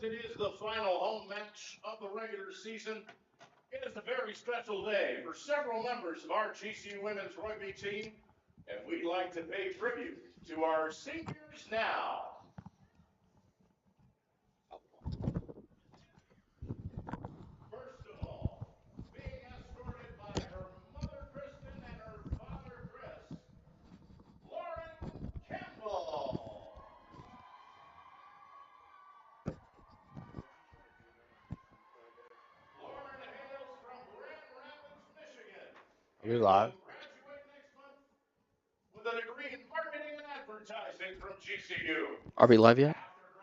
it is the final home match of the regular season, it is a very special day for several members of our GCU women's rugby team, and we'd like to pay tribute to our seniors now. First of all, being escorted by her mother Kristen and her father Chris, Lauren Campbell. Lauren hails from Grand Rapids, Michigan. You're live. Graduate next month with a degree in marketing and advertising from GCU. Are we live yet?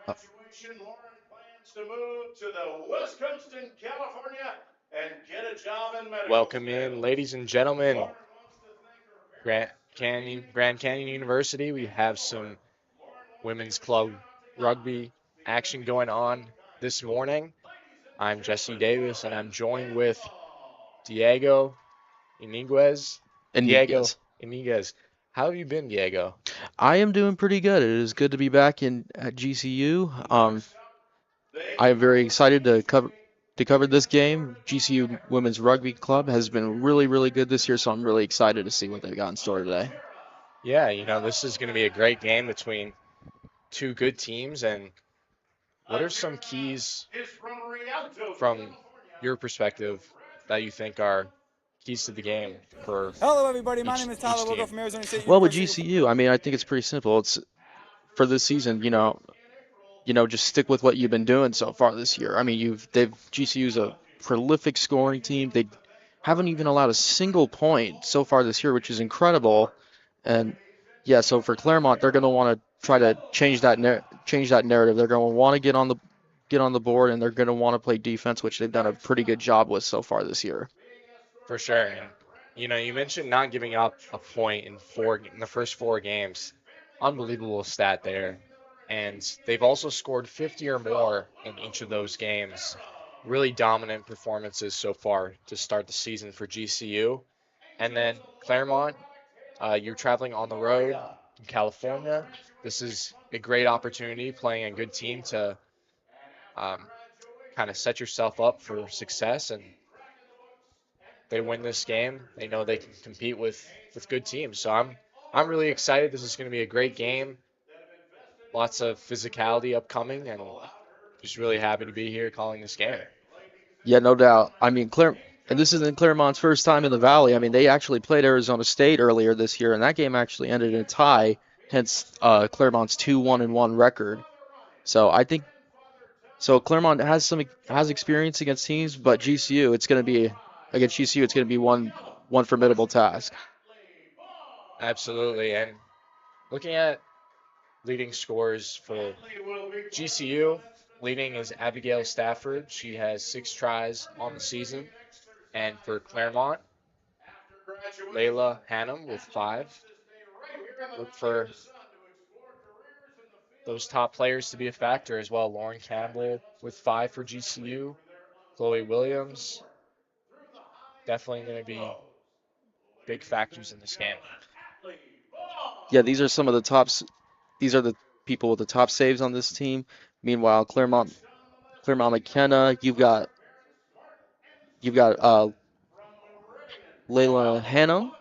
After graduation, Lauren plans to move to the West Coast in California and get a job in medical. Welcome in, ladies and gentlemen. Grand Canyon University. We have some women's club rugby action going on this morning. I'm Jesse Davis, and I'm joined with Diego Iniguez. Diego Iniguez. How have you been, Diego? I am doing pretty good. It is good to be back at GCU. I am very excited to cover this game. GCU Women's Rugby Club has been really, really good this year, so I'm really excited to see what they've got in store today. Yeah, this is going to be a great game between two good teams. And what are some keys from your perspective that you think are keys to the game for Hello, everybody. My name is Tyler. We'll go from Arizona State Well, with University. GCU, I think it's pretty simple. It's for this season, just stick with what you've been doing so far this year. GCU's a prolific scoring team. They haven't even allowed a single point so far this year, which is incredible. And yeah, so for Claremont, they're going to want to try to change that narrative. They're going to want to get on the board, and they're going to want to play defense, which they've done a pretty good job with so far this year. For sure. And, you mentioned not giving up a point in the first 4 games. Unbelievable stat there. And they've also scored 50 or more in each of those games. Really dominant performances so far to start the season for GCU. And then Claremont, you're traveling on the road in California. This is a great opportunity playing a good team to kind of set yourself up for success. And they win this game, they know they can compete with good teams. So I'm really excited. This is going to be a great game. Lots of physicality upcoming, and just really happy to be here calling this game. Yeah, no doubt. And this isn't Claremont's first time in the Valley. They actually played Arizona State earlier this year, and that game actually ended in a tie, hence Claremont's 2-1-1 record. So I think Claremont has experience against teams, but GCU, it's going to be one formidable task. Absolutely. And looking at leading scorers for GCU, leading is Abigail Stafford. She has 6 tries on the season. And for Claremont, Layla Hannum with 5. Look for those top players to be a factor as well. Lauren Campbell with 5 for GCU. Chloe Williams, definitely going to be big factors in this game. Yeah, these are some of the tops. These are the people with the top saves on this team. Meanwhile, Claremont McKenna, you've got Layla Hannum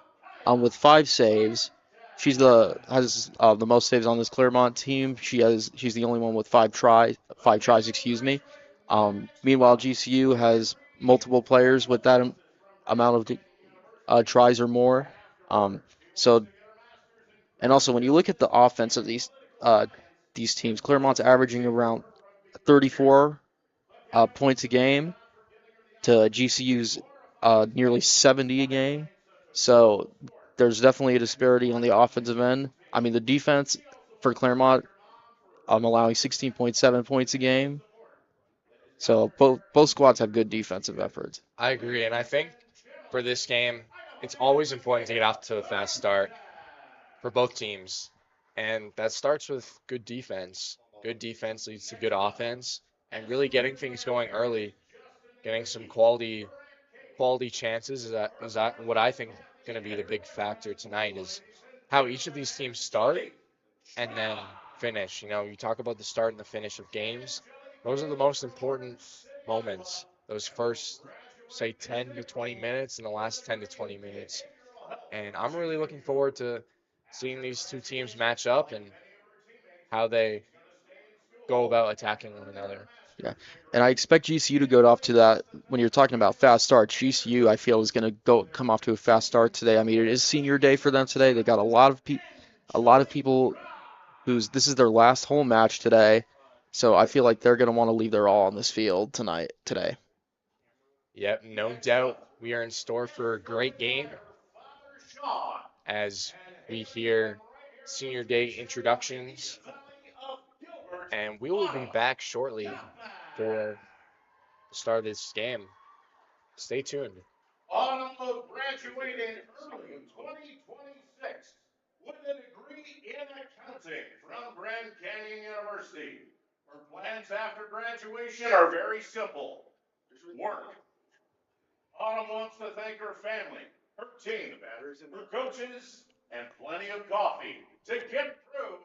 with 5 saves. She's has the most saves on this Claremont team. She's the only one with 5 tries. Meanwhile, GCU has multiple players with that amount of tries or more. And also when you look at the offense of these teams, Claremont's averaging around 34 points a game to GCU's nearly 70 a game. So there's definitely a disparity on the offensive end. The defense for Claremont allowing 16.7 points a game. So both squads have good defensive efforts. I agree, and I think for this game, it's always important to get off to a fast start for both teams. And that starts with good defense. Good defense leads to good offense, and really getting things going early, getting some quality chances is that what I think going to be the big factor tonight is how each of these teams start and then finish. You talk about the start and the finish of games. Those are the most important moments. Those first, say, 10 to 20 minutes and the last 10 to 20 minutes. And I'm really looking forward to seeing these two teams match up and how they go about attacking one another. Yeah, and I expect GCU to go off to that. When you're talking about fast starts, GCU I feel is going to come off to a fast start today. I mean, it is senior day for them today. They got a lot of people who's this is their last home match today, so I feel like they're going to want to leave their all on this field today. Yep, no doubt we are in store for a great game as we hear senior day introductions. And we will be back shortly for the start of this game. Stay tuned. Autumn of graduating early in 2026 with a degree in accounting from Grand Canyon University. Her plans after graduation are very simple. Work. Autumn wants to thank her family, her team, her coaches, and plenty of coffee to get through.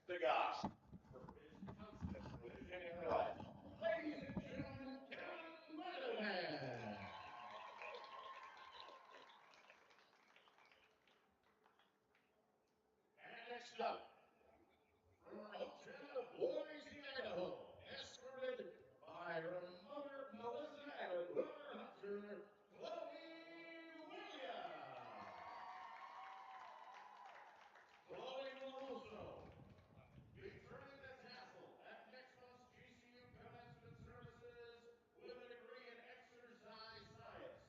To God. Ladies and gentlemen, and next up, from her hometown of Boise, Idaho, escorted by her mother, Melissa, and her brother, Hunter, Chloe Williams. Chloe will also be turning the tassel at next month's GCU commencement services with a degree in exercise science.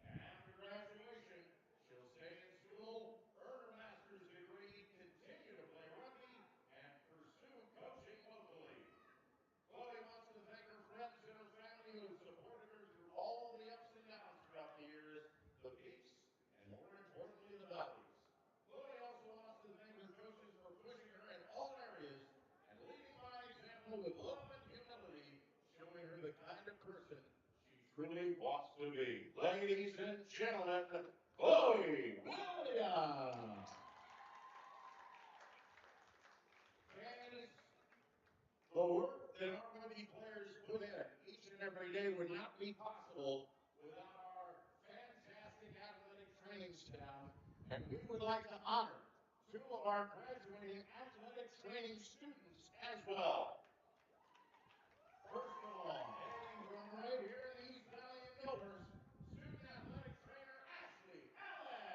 And after graduation, she'll stay in school, earn her master's degree, continue to play rugby, and pursue coaching locally. Chloe wants to thank her friends and her family who have supported her through all the ups and downs throughout the years, the peaks, and more importantly, the valleys. Chloe also wants to thank her coaches for pushing her in all areas and leading by example with love and humility, showing her the kind of person she truly wants to be. Ladies and gentlemen, Chloe Williams. Fans, the work that our rugby players put in each and every day would not be possible without our fantastic athletic training staff. And we would like to honor two of our graduating athletic training students as well. First of all, hailing from right here in the East Valley of Milford, student athletic trainer Ashley Allen.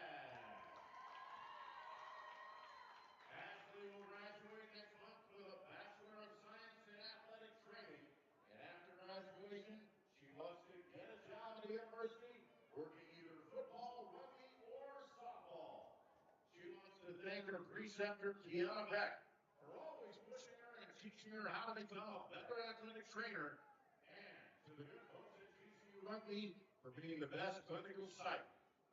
Ashley will graduate next month with a Bachelor of Science in Athletic Training. And after graduation, she wants to get a job at the university, working either football, rugby, or softball. She wants to thank her preceptor, Kiana Beck, for always pushing her and teaching her how to become a better athletic trainer. And to the good folks at GCU Rugby for being the best clinical site.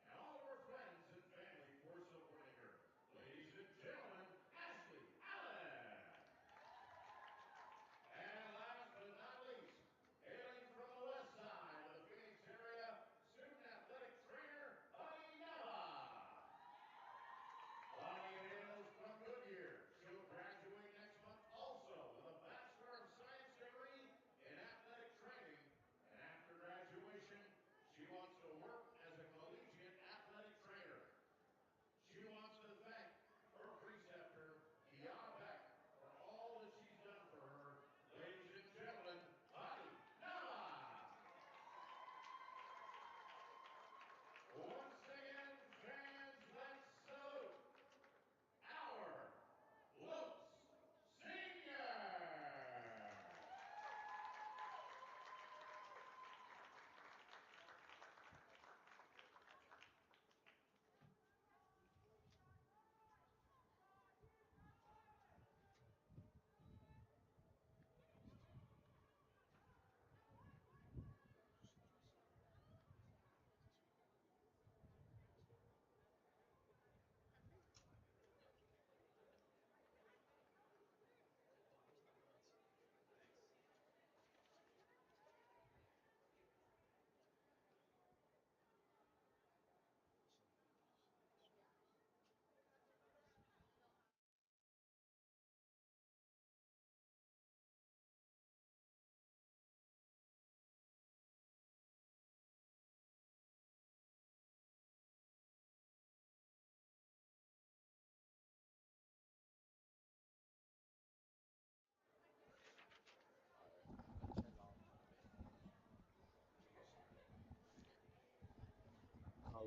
And all of her friends and family for supporting her. Ladies and gentlemen, Ashley Allen. And last but not least, hailing from the west side of the Phoenix area, student athletic trainer, Buddy Nella. Bonnie hails from Goodyear. She'll graduate next month also with a Bachelor of Science degree in athletic training. And after graduation, she wants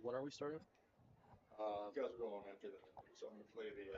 When are we starting? You guys are going after that, so I'm gonna play the.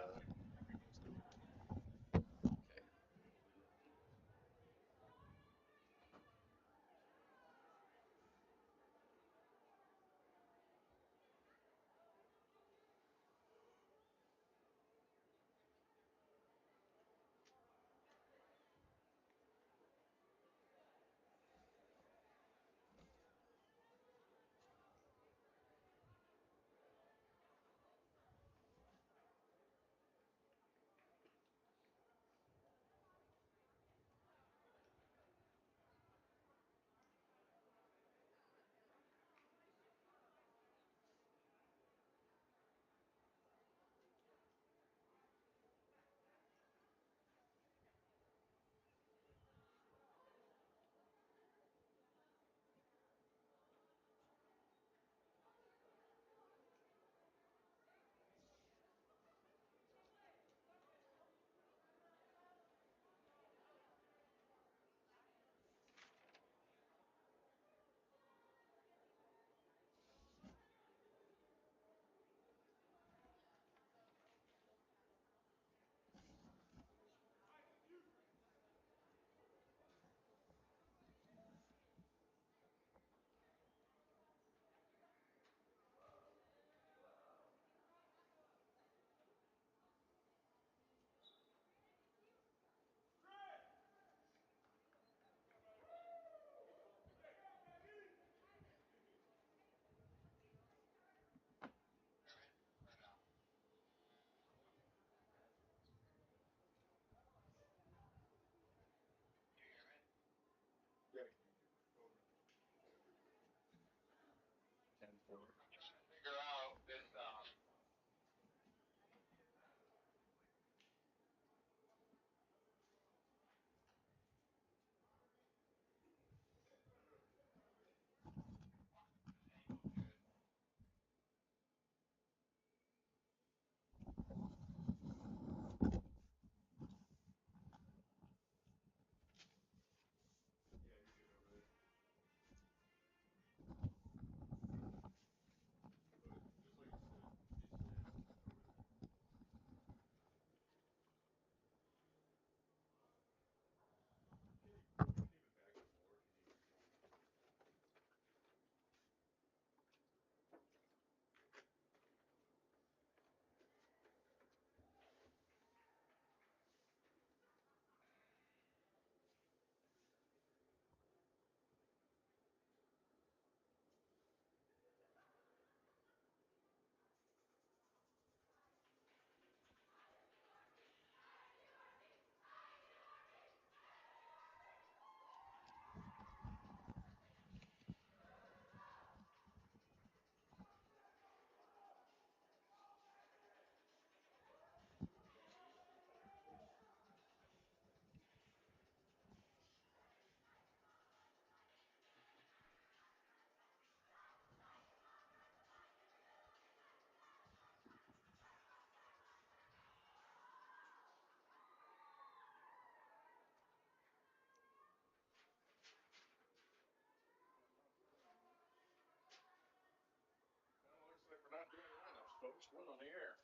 Looks like we're not doing lineups, folks. We're on the air.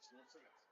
Makes no sense.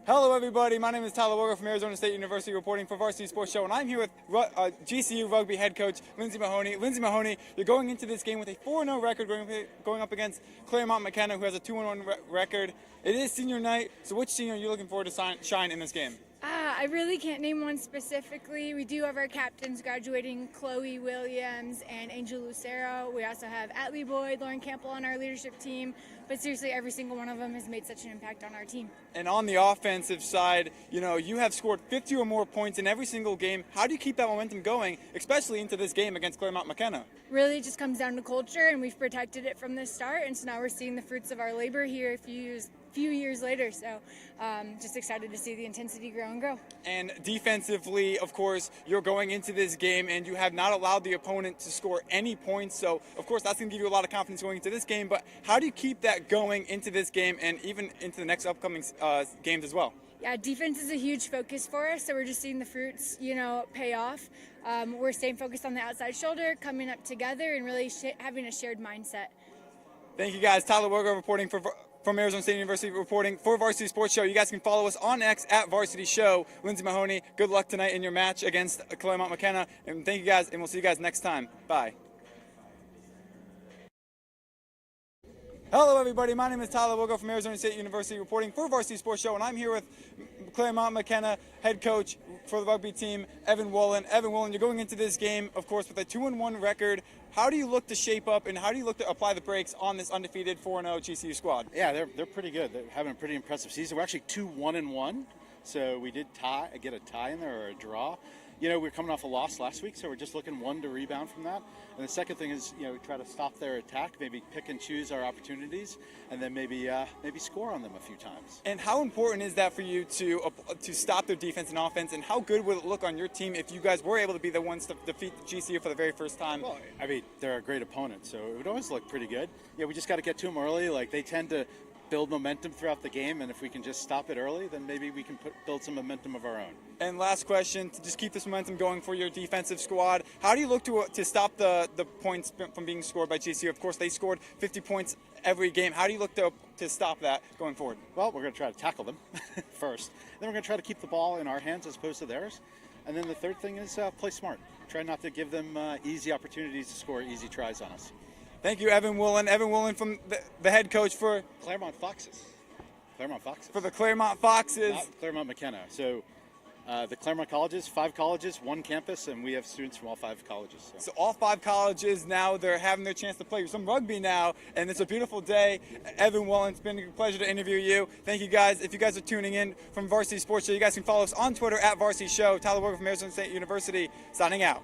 Hello, everybody. My name is Tyler Woger from Arizona State University, reporting for Varsity Sports Show, and I'm here with GCU Rugby head coach Lindsay Mahoney. Lindsay Mahoney, you're going into this game with a 4-0 record, going up against Claremont McKenna, who has a 2-1 record. It is senior night, so which senior are you looking forward to shine in this game? I really can't name one specifically. We do have our captains graduating, Chloe Williams and Angel Lucero. We also have Atlee Boyd, Lauren Campbell on our leadership team. But seriously, every single one of them has made such an impact on our team. And on the offensive side, you have scored 50 or more points in every single game. How do you keep that momentum going, especially into this game against Claremont McKenna? Really, it just comes down to culture, and we've protected it from the start. And so now we're seeing the fruits of our labor here a few years later. So just excited to see the intensity grow and grow. And defensively, of course, you're going into this game and you have not allowed the opponent to score any points. So, of course, that's going to give you a lot of confidence going into this game. But how do you keep that going into this game and even into the next upcoming games as well? Yeah, defense is a huge focus for us, so we're just seeing the fruits, pay off. We're staying focused on the outside shoulder, coming up together, and really having a shared mindset. Thank you, guys. Tyler Woger reporting from Arizona State University, reporting for Varsity Sports Show. You guys can follow us on X at Varsity Show. Lindsay Mahoney, good luck tonight in your match against Claremont McKenna. And thank you, guys, and we'll see you guys next time. Bye. Hello, everybody. My name is Tyler Woger from Arizona State University, reporting for Varsity Sports Show, and I'm here with Claremont McKenna head coach for the rugby team, Evan Woolen. Evan Woolen, you're going into this game, of course, with a 2-1 record. How do you look to shape up, and how do you look to apply the brakes on this undefeated 4-0 GCU squad? Yeah, they're pretty good. They're having a pretty impressive season. We're actually 2-1-1, so we did get a tie in there or a draw. We're coming off a loss last week, so we're just looking to rebound from that. And the second thing is, we try to stop their attack, maybe pick and choose our opportunities, and then maybe score on them a few times. And how important is that for you to stop their defense and offense? And how good would it look on your team if you guys were able to be the ones to defeat GCU for the very first time? Well, they're a great opponent, so it would always look pretty good. Yeah, we just got to get to them early. Like, they tend to build momentum throughout the game, and if we can just stop it early, then maybe we can build some momentum of our own. And last question, to just keep this momentum going for your defensive squad, how do you look to stop the points from being scored by GCU? Of course, they scored 50 points every game. How do you look to stop that going forward? Well, we're going to try to tackle them first. Then we're going to try to keep the ball in our hands as opposed to theirs. And then the third thing is play smart. Try not to give them easy opportunities to score easy tries on us. Thank you, Evan Woolen. Evan Woolen from the head coach for Claremont Foxes. Claremont Foxes. For the Claremont Foxes. Not Claremont McKenna. So the Claremont colleges, 5 colleges, 1 campus, and we have students from all 5 colleges. So all 5 colleges now, they're having their chance to play some rugby now, and it's a beautiful day. Evan Woolen, it's been a pleasure to interview you. Thank you, guys. If you guys are tuning in from Varsity Sports Show, you guys can follow us on Twitter at Varsity Show. Tyler Woger from Arizona State University, signing out.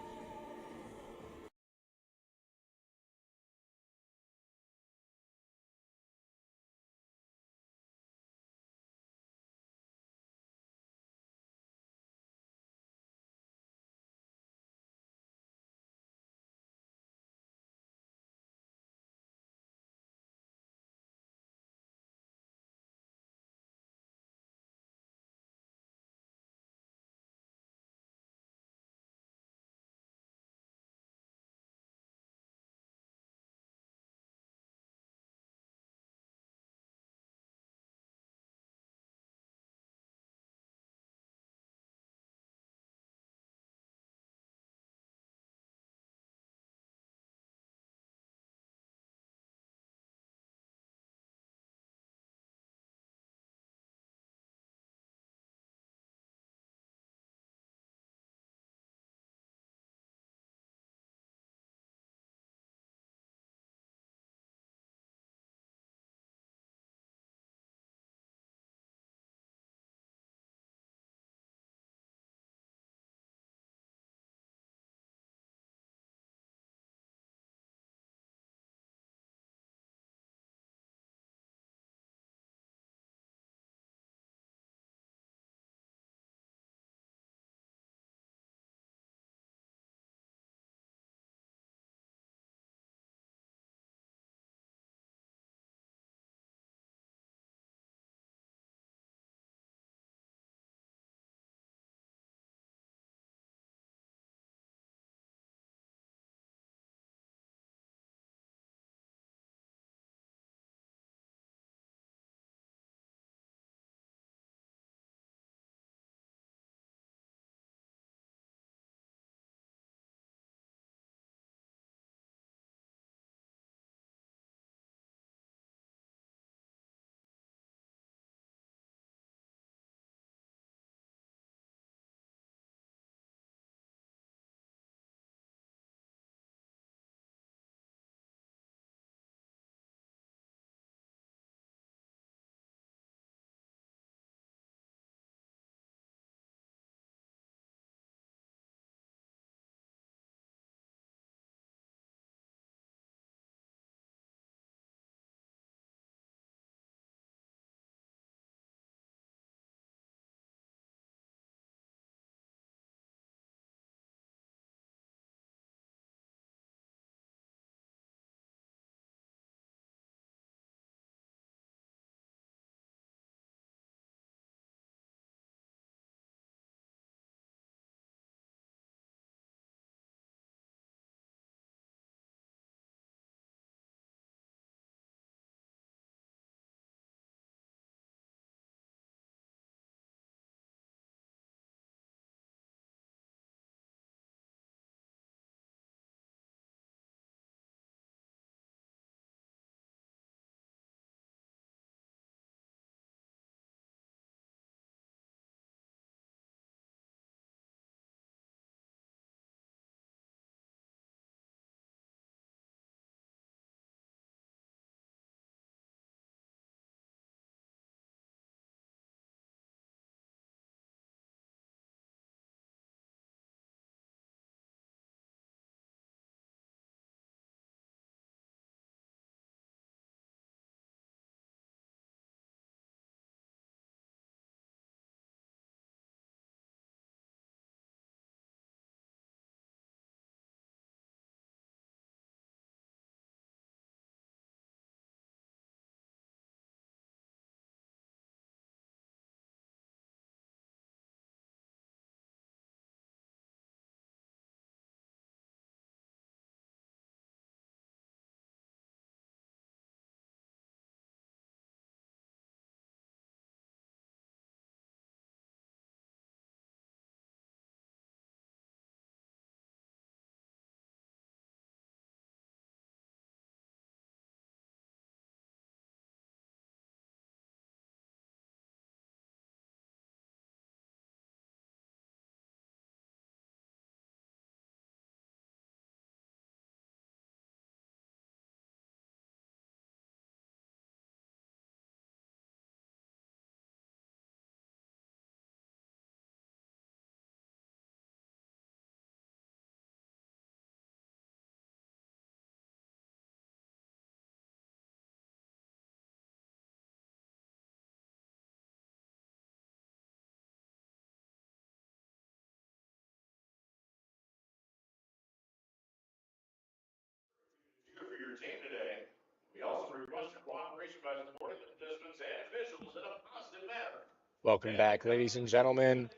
your team today. We also request your cooperation by supporting the participants and officials in a positive manner. Welcome back, ladies and gentlemen,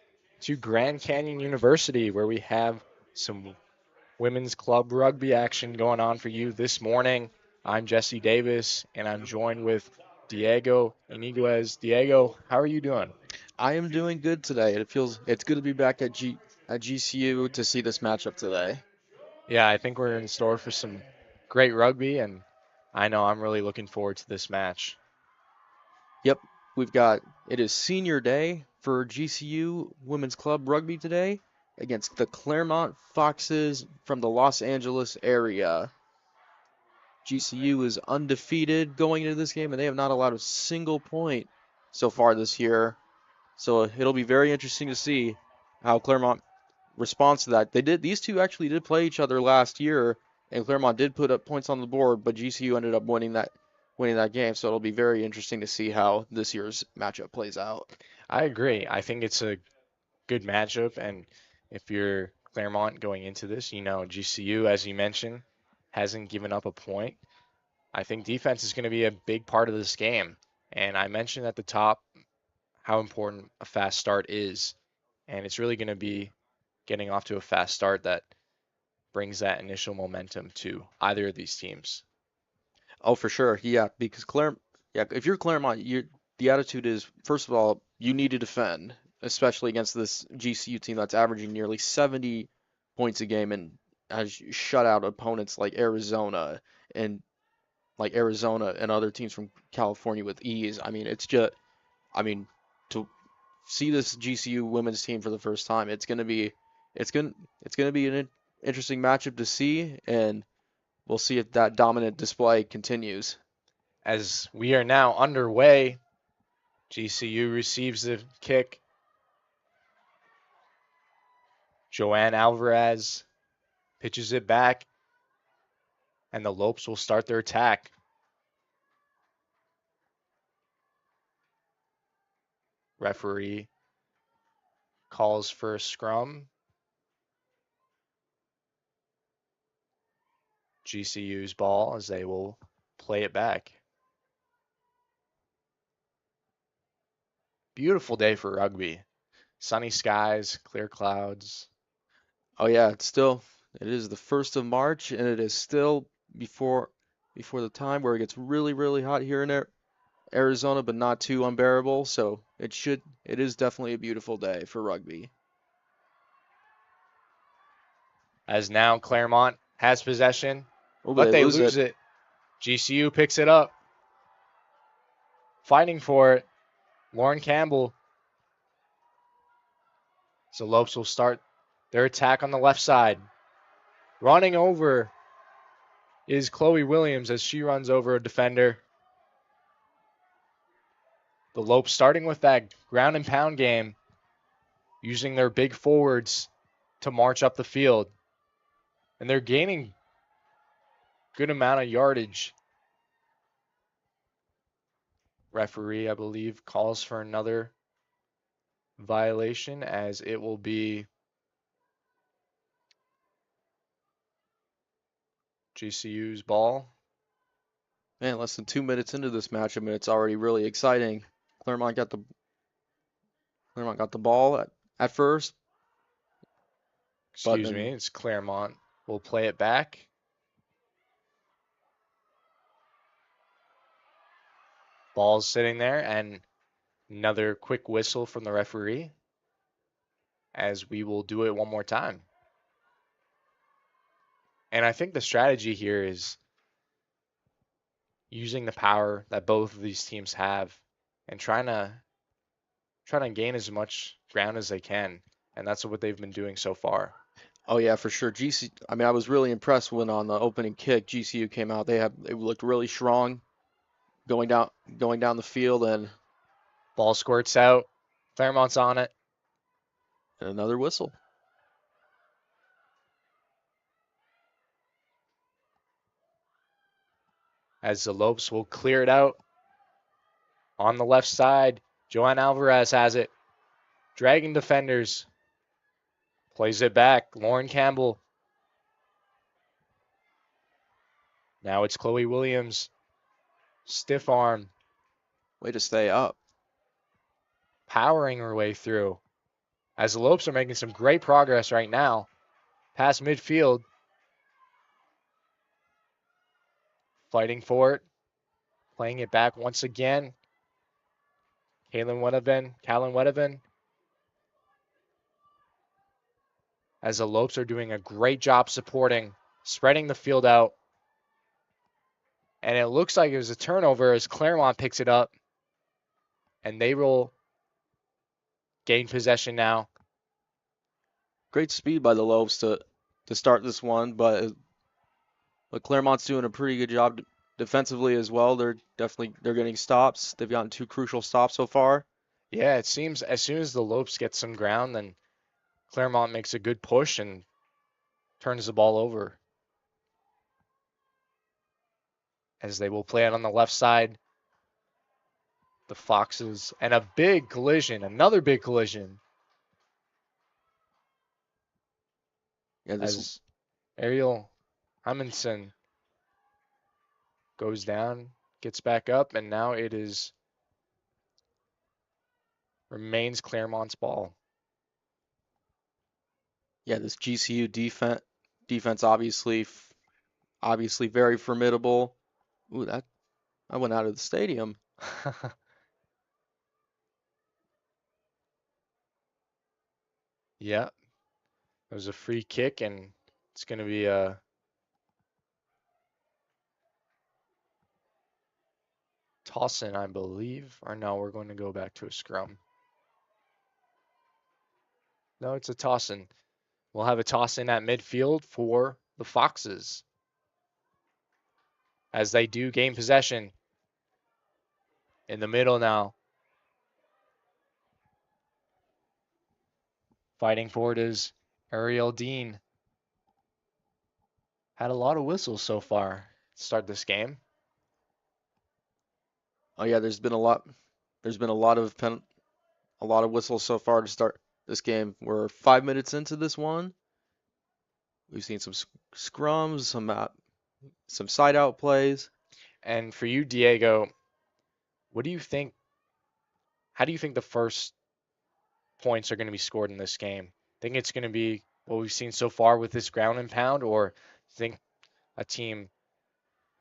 to Grand Canyon University, where we have some women's club rugby action going on for you this morning. I'm Jesse Davis, and I'm joined with Diego Iniguez. Diego, how are you doing? I am doing good today. It's good to be back at GCU to see this matchup today. Yeah, I think we're in store for some great rugby, and I know I'm really looking forward to this match. Yep, it is senior day for GCU Women's Club Rugby today against the Claremont Foxes from the Los Angeles area. GCU is undefeated going into this game, and they have not allowed a single point so far this year. So it'll be very interesting to see how Claremont responds to that. These two actually did play each other last year, and Claremont did put up points on the board, but GCU ended up winning that game. So it'll be very interesting to see how this year's matchup plays out. I agree. I think it's a good matchup, and if you're Claremont going into this, GCU, as you mentioned, hasn't given up a point. I think defense is going to be a big part of this game. And I mentioned at the top how important a fast start is. And it's really going to be getting off to a fast start that brings that initial momentum to either of these teams. Oh, for sure. Yeah, because if you're Claremont, the attitude is, first of all, you need to defend, especially against this GCU team that's averaging nearly 70 points a game and has shut out opponents like Arizona and other teams from California with ease. I mean, to see this GCU women's team for the first time, it's gonna be an interesting matchup to see, and we'll see if that dominant display continues. As we are now underway, GCU receives the kick. Joanne Alvarez pitches it back, and the Lopes will start their attack. Referee calls for a scrum. GCU's ball as they will play it back. Beautiful day for rugby. Sunny skies, clear clouds. Oh yeah, it is the 1st of March, and it is still before the time where it gets really, really hot here in Arizona, but not too unbearable. So it is definitely a beautiful day for rugby. As now Claremont has possession, Oh, but they lose it. GCU picks it up. Fighting for it. Lauren Campbell. So Lopes will start their attack on the left side. Running over is Chloe Williams as she runs over a defender. The Lopes starting with that ground and pound game, using their big forwards to march up the field. And they're gaining good amount of yardage. Referee, I believe, calls for another violation as it will be GCU's ball. Man, less than 2 minutes into this matchup, and it's already really exciting. Claremont got the ball at first. Excuse me, it's Claremont. We'll play it back. Ball's sitting there, and another quick whistle from the referee as we will do it one more time. And I think the strategy here is using the power that both of these teams have and trying to gain as much ground as they can. And that's what they've been doing so far. Oh yeah, for sure. I was really impressed when on the opening kick GCU came out. They looked really strong going down the field, and ball squirts out. Claremont's on it. And another whistle. As the Lopes will clear it out. On the left side, Joanne Alvarez has it. Dragging defenders. Plays it back. Lauren Campbell. Now it's Chloe Williams. Stiff arm, Way to stay up. powering her way through. As the Lopes are making some great progress right now. Past midfield. Fighting for it. Playing it back once again. Callan Wedevin. As the Lopes are doing a great job supporting, spreading the field out. And it looks like it was a turnover as Claremont picks it up. And they will gain possession now. Great speed by the Lopes to start this one, but Claremont's doing a pretty good job defensively as well. They're getting stops. They've gotten 2 crucial stops so far. Yeah, it seems as soon as the Lopes get some ground, then Claremont makes a good push and turns the ball over. As they will play it on the left side. The Foxes, and a big collision, another big collision. Yeah, As Ariel Amundsen goes down, gets back up, and now it remains Claremont's ball. Yeah, this GCU defense obviously very formidable. Ooh, that I went out of the stadium. Yeah, it was a free kick, and it's going to be a toss-in, I believe. Or no, we're going to go back to a scrum. No, it's a toss-in. We'll have a toss-in at midfield for the Foxes. As they do gain possession. In the middle now. Fighting for it is Ariel Dean. Had a lot of whistles so far to start this game. Oh yeah, there's been a lot of whistles so far to start this game. We're 5 minutes into this one. We've seen some scrums, some side out plays. And for you, Diego, what do you think? How do you think the first points are going to be scored in this game? Think it's going to be what we've seen so far with this ground and pound, or think a team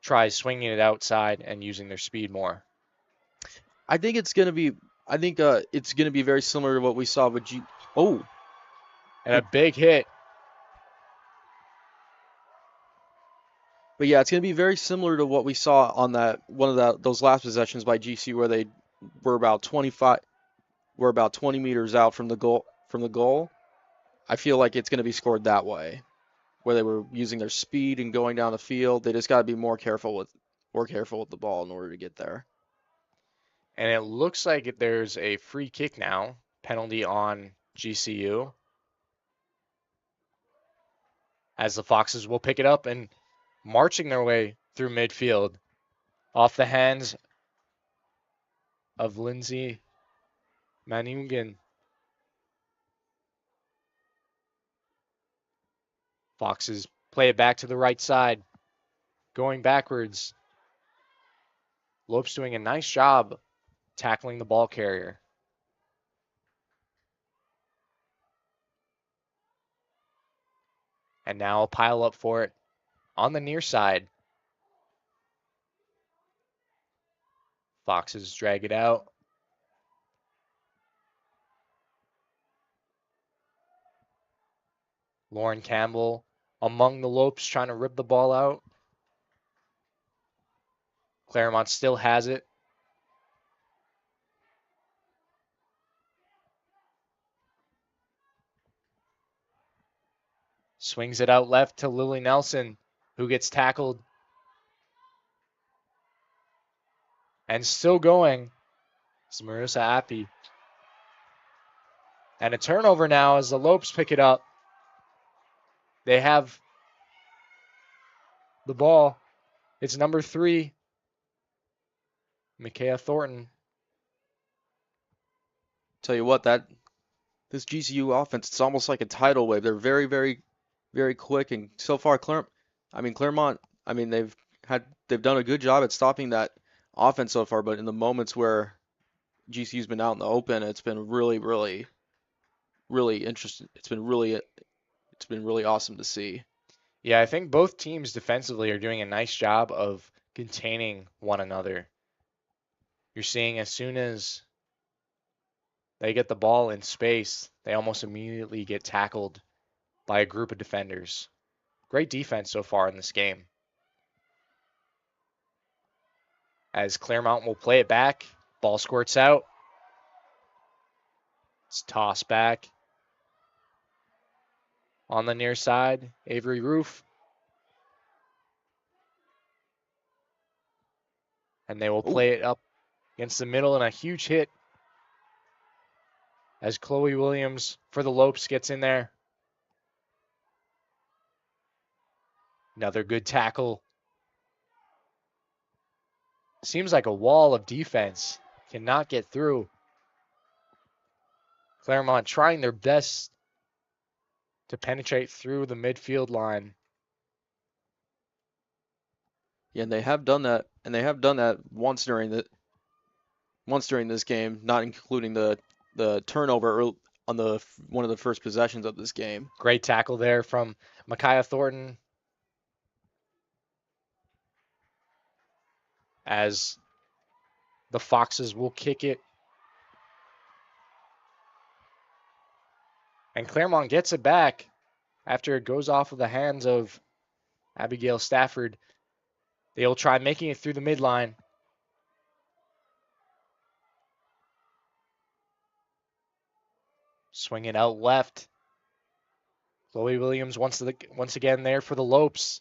tries swinging it outside and using their speed more? I think it's going to be very similar to what we saw with and a big hit. But yeah, it's going to be very similar to what we saw on those last possessions by GC where they were about 20 meters out from the goal. I feel like it's going to be scored that way, where they were using their speed and going down the field. They just got to be more careful with the ball in order to get there. And it looks like there's a free kick now, penalty on GCU. As the Foxes will pick it up and marching their way through midfield off the hands of Lindsay Manungan. Foxes play it back to the right side, going backwards. Lopes doing a nice job tackling the ball carrier. And now a pile up for it on the near side. Foxes drag it out. Lauren Campbell among the Lopes trying to rip the ball out. Claremont still has it. Swings it out left to Lily Nelson, who gets tackled. And still going is Marissa Appy. And a turnover now as the Lopes pick it up. They have the ball. It's number 3, Micaiah Thornton. Tell you what, this GCU offense, it's almost like a tidal wave. They're very, very, very quick, and so far Claremont, they've they've done a good job at stopping that offense so far, but in the moments where GCU's been out in the open, it's been really, really, really interesting. It's been really awesome to see. Yeah, I think both teams defensively are doing a nice job of containing one another. You're seeing as soon as they get the ball in space, they almost immediately get tackled by a group of defenders. Great defense so far in this game. As Claremont will play it back, ball squirts out. It's tossed back. On the near side, Avery Roof. And they will play it up against the middle, and a huge hit as Chloe Williams for the Lopes gets in there. Another good tackle. Seems like a wall of defense. Cannot get through. Claremont trying their best to penetrate through the midfield line. Yeah, and they have done that, once during this game, not including the turnover on one of the first possessions of this game. Great tackle there from Micaiah Thornton. As the Foxes will kick it. And Claremont gets it back after it goes off of the hands of Abigail Stafford. They'll try making it through the midline. Swing it out left. Chloe Williams once again there for the Lopes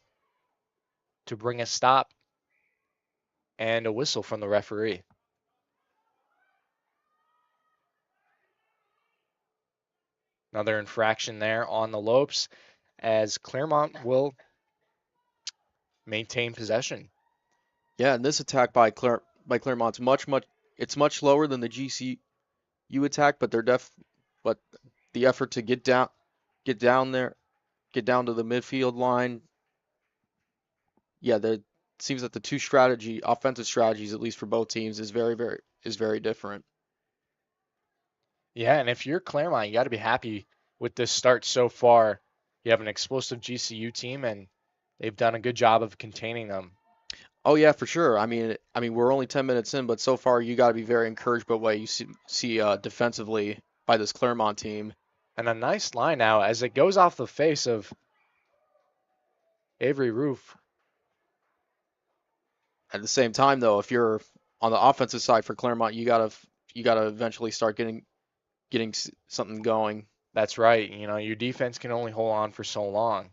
to bring a stop. And a whistle from the referee. Another infraction there on the Lopes as Claremont will maintain possession. Yeah, and this attack by Claremont's it's much slower than the GCU attack, but but the effort to get down there, get down to the midfield line. Yeah, it seems that the two offensive strategies, at least for both teams, is very different. Yeah, and if you're Claremont, you got to be happy with this start so far. You have an explosive GCU team, and they've done a good job of containing them. Oh yeah, for sure. I mean, we're only 10 minutes in, but so far you got to be very encouraged by what you see defensively by this Claremont team. And a nice line now as it goes off the face of Avery Roof. At the same time, though, if you're on the offensive side for Claremont, you gotta eventually start getting something going. That's right. You know, your defense can only hold on for so long.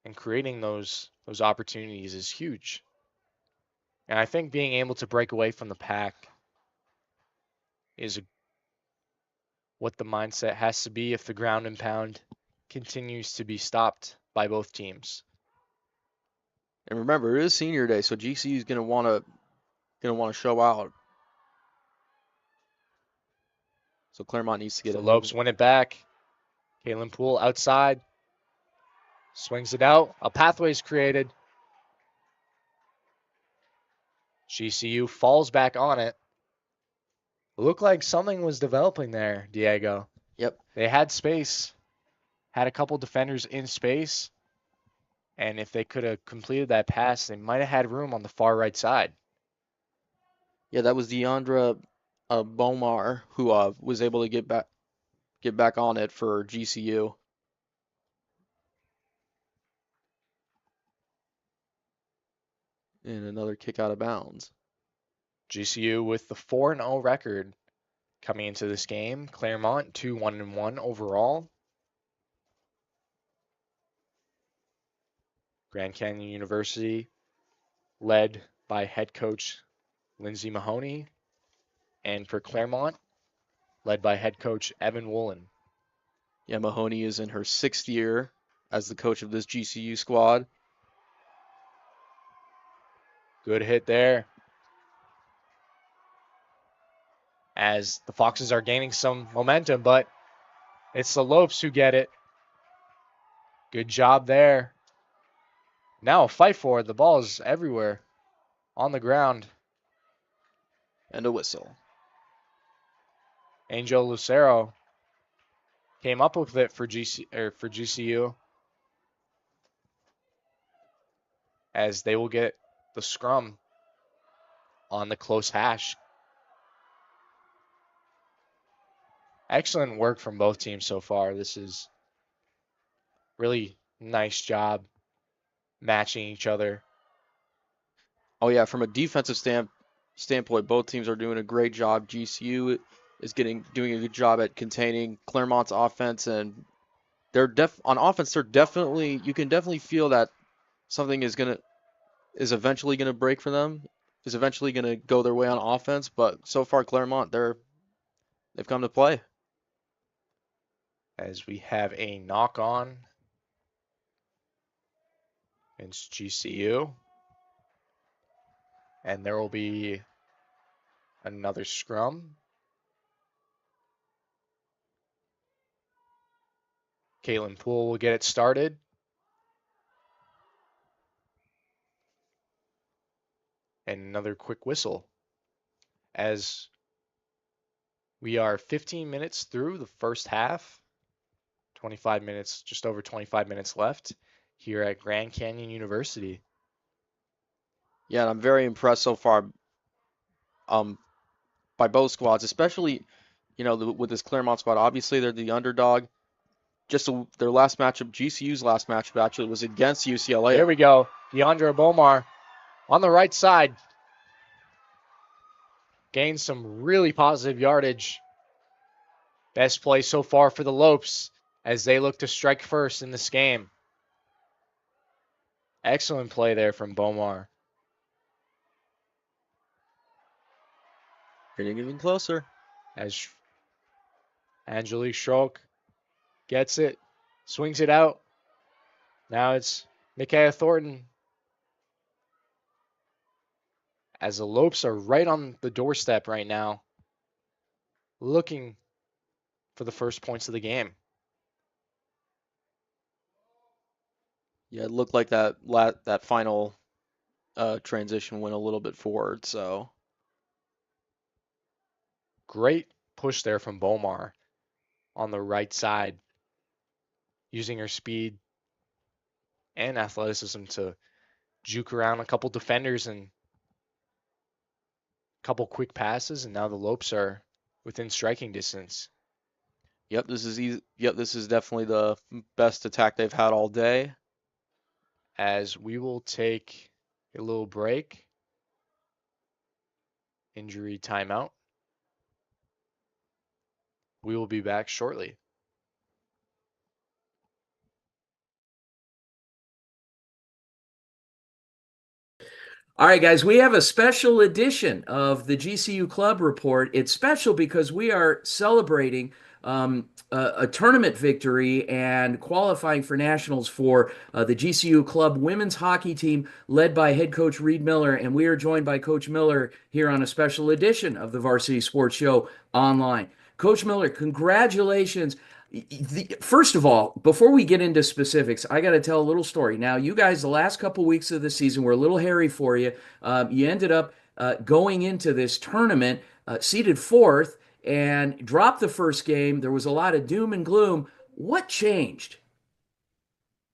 And creating those opportunities is huge. And I think being able to break away from the pack is what the mindset has to be if the ground and pound continues to be stopped by both teams. And remember, it is senior day, so GCU is gonna want to show out. So Claremont needs to get the Lopes win it back. Kaylin Poole outside. Swings it out. A pathway is created. GCU falls back on it. It looked like something was developing there, Diego. Yep. They had space. Had a couple defenders in space. And if they could have completed that pass, they might have had room on the far right side. Yeah, that was Deandra Bomar who was able to get back on it for GCU. And another kick out of bounds. GCU with the 4-0 record coming into this game. Claremont 2-1-1 overall. Grand Canyon University led by head coach Lindsay Mahoney. And for Claremont, led by head coach Evan Woolen. Yeah, Mahoney is in her 6th year as the coach of this GCU squad. Good hit there. As the Foxes are gaining some momentum, but it's the Lopes who get it. Good job there. Now a fight for it. The ball is everywhere on the ground. And a whistle. Angel Lucero came up with it for GCU, as they will get the scrum on the close hash. Excellent work from both teams so far. This is really nice job matching each other. Oh yeah, from a defensive standpoint, both teams are doing a great job. GCU is doing a good job at containing Claremont's offense, and they're on offense. You can definitely feel that something is eventually gonna break for them. Is eventually gonna go their way on offense. But so far, Claremont they've come to play. As we have a knock on against GCU. And there will be another scrum. Caitlin Poole will get it started. And another quick whistle, as we are 15 minutes through the first half. 25 minutes, just over 25 minutes left here at Grand Canyon University. Yeah, and I'm very impressed so far by both squads, especially, with this Claremont squad. Obviously, they're the underdog. Their last matchup, GCU's last matchup, actually was against UCLA. Here we go. Deandra Bomar on the right side. Gained some really positive yardage. Best play so far for the Lopes as they look to strike first in this game. Excellent play there from Bomar. Getting even closer. As Angelique Schrock gets it, swings it out. Now it's Micaiah Thornton. As the Lopes are right on the doorstep right now, looking for the first points of the game. Yeah, it looked like that final transition went a little bit forward. So great push there from Bomar on the right side, using her speed and athleticism to juke around a couple defenders and a couple quick passes, and now the Lopes are within striking distance. Yep, this is easy. Yep, this is definitely the best attack they've had all day. As we will take a little break. Injury timeout. We will be back shortly. All right, guys, we have a special edition of the GCU Club Report. It's special because we are celebrating a tournament victory and qualifying for nationals for the GCU Club women's hockey team led by head coach Reed Miller. And we are joined by Coach Miller here on a special edition of the Varsity Sports Show online. Coach Miller, congratulations. First of all, before we get into specifics, I got to tell a little story. Now, you guys, the last couple weeks of the season were a little hairy for you. You ended up going into this tournament seeded fourth and dropped the first game. There was a lot of doom and gloom. What changed?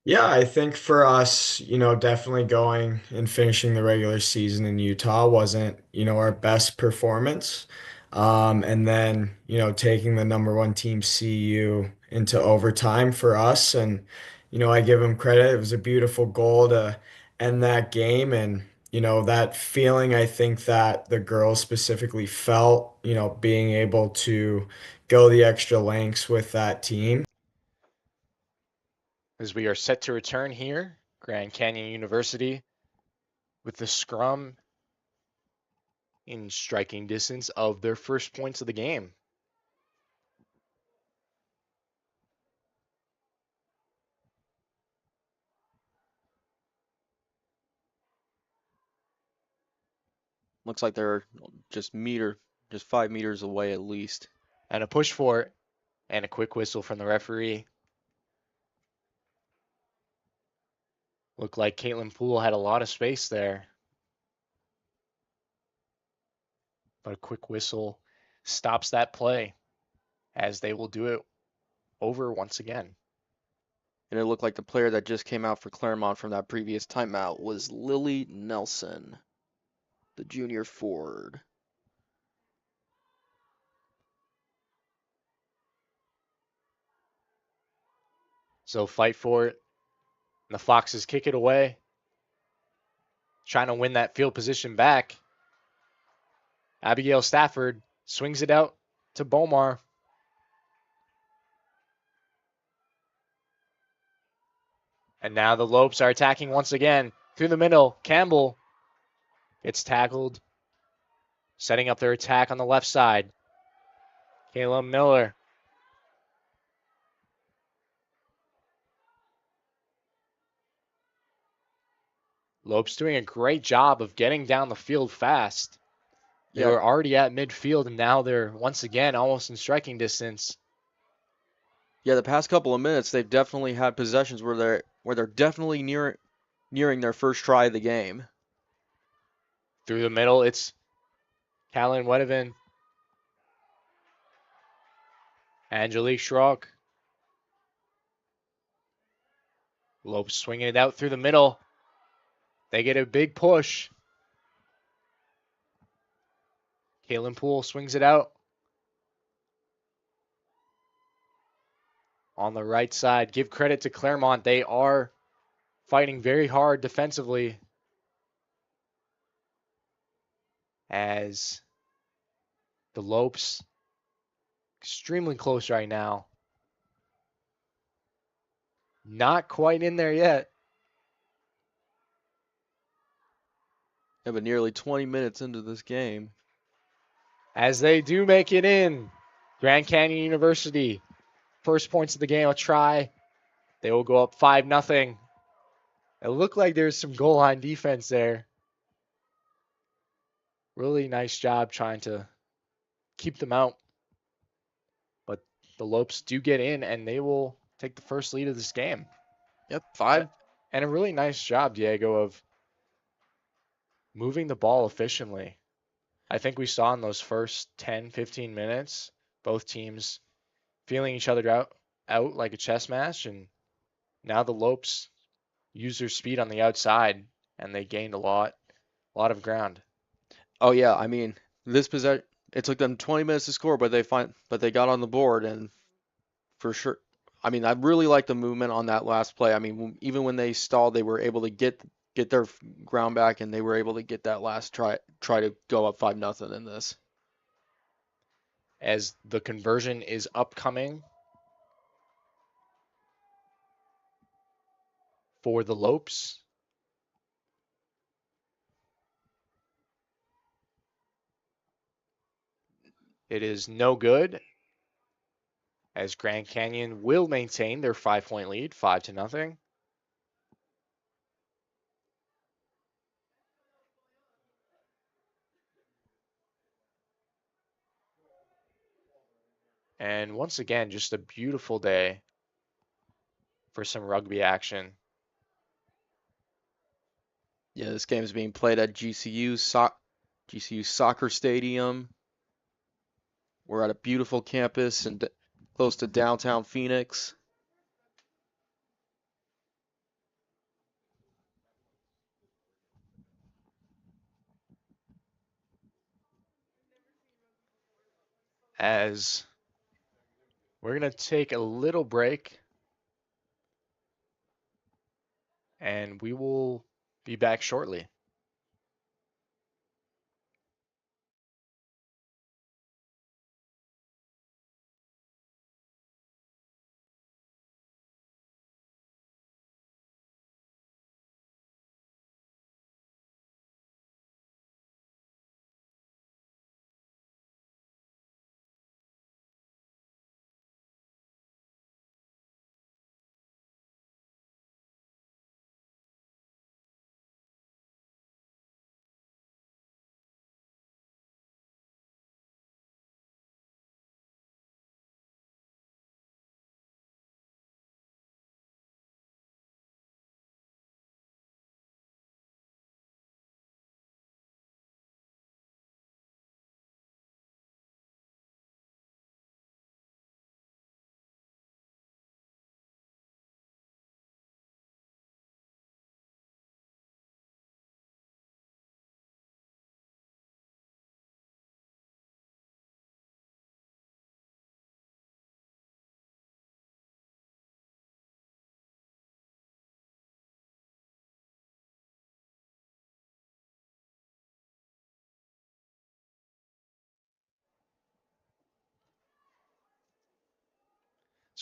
Yeah, I think for us, definitely going and finishing the regular season in Utah wasn't, our best performance. And then, taking the number one team CU into overtime for us. And, I give them credit. It was a beautiful goal to end that game. And, that feeling I think that the girls specifically felt, being able to go the extra lengths with that team. As we are set to return here, Grand Canyon University, with the scrum in striking distance of their first points of the game. Looks like they're just 5 meters away at least. And a push for it, and a quick whistle from the referee. Looked like Caitlin Poole had a lot of space there. But a quick whistle stops that play as they will do it over once again. And it looked like the player that just came out for Claremont from that previous timeout was Lily Nelson, the junior forward. So fight for it. The Foxes kick it away. Trying to win that field position back. Abigail Stafford swings it out to Bomar. And now the Lopes are attacking once again. Through the middle, Campbell gets tackled. Setting up their attack on the left side. Kayla Miller. Lopes doing a great job of getting down the field fast. They were already at midfield, and now they're once again almost in striking distance. Yeah, the past couple of minutes, they've definitely had possessions where they're definitely nearing their first try of the game. Through the middle, it's Callan Wedevin. Angelique Schrock. Lopes swinging it out through the middle. They get a big push. Kaylin Poole swings it out. On the right side, give credit to Claremont. They are fighting very hard defensively. As the Lopes extremely close right now. Not quite in there yet. Yeah, but nearly 20 minutes into this game. As they do make it in. Grand Canyon University. First points of the game, a try. They will go up 5-0. It looked like there's some goal line defense there. Really nice job trying to keep them out. But the Lopes do get in, and they will take the first lead of this game. Yep, 5. And a really nice job, Diego, of moving the ball efficiently. I think we saw in those first 10, 15 minutes, both teams feeling each other out like a chess match, and now the Lopes use their speed on the outside, and they gained a lot of ground. Oh yeah, I mean, this possession, it took them 20 minutes to score, but they got on the board, and for sure, I mean, I really like the movement on that last play. I mean, even when they stalled, they were able to get their ground back, and they were able to get that last try to go up 5-0 in this. As the conversion is upcoming for the Lopes. It is no good, as Grand Canyon will maintain their 5-point lead, 5-0. And once again, just a beautiful day for some rugby action. Yeah, this game is being played at GCU Soccer Stadium. We're at a beautiful campus and close to downtown Phoenix. As we're going to take a little break, and we will be back shortly.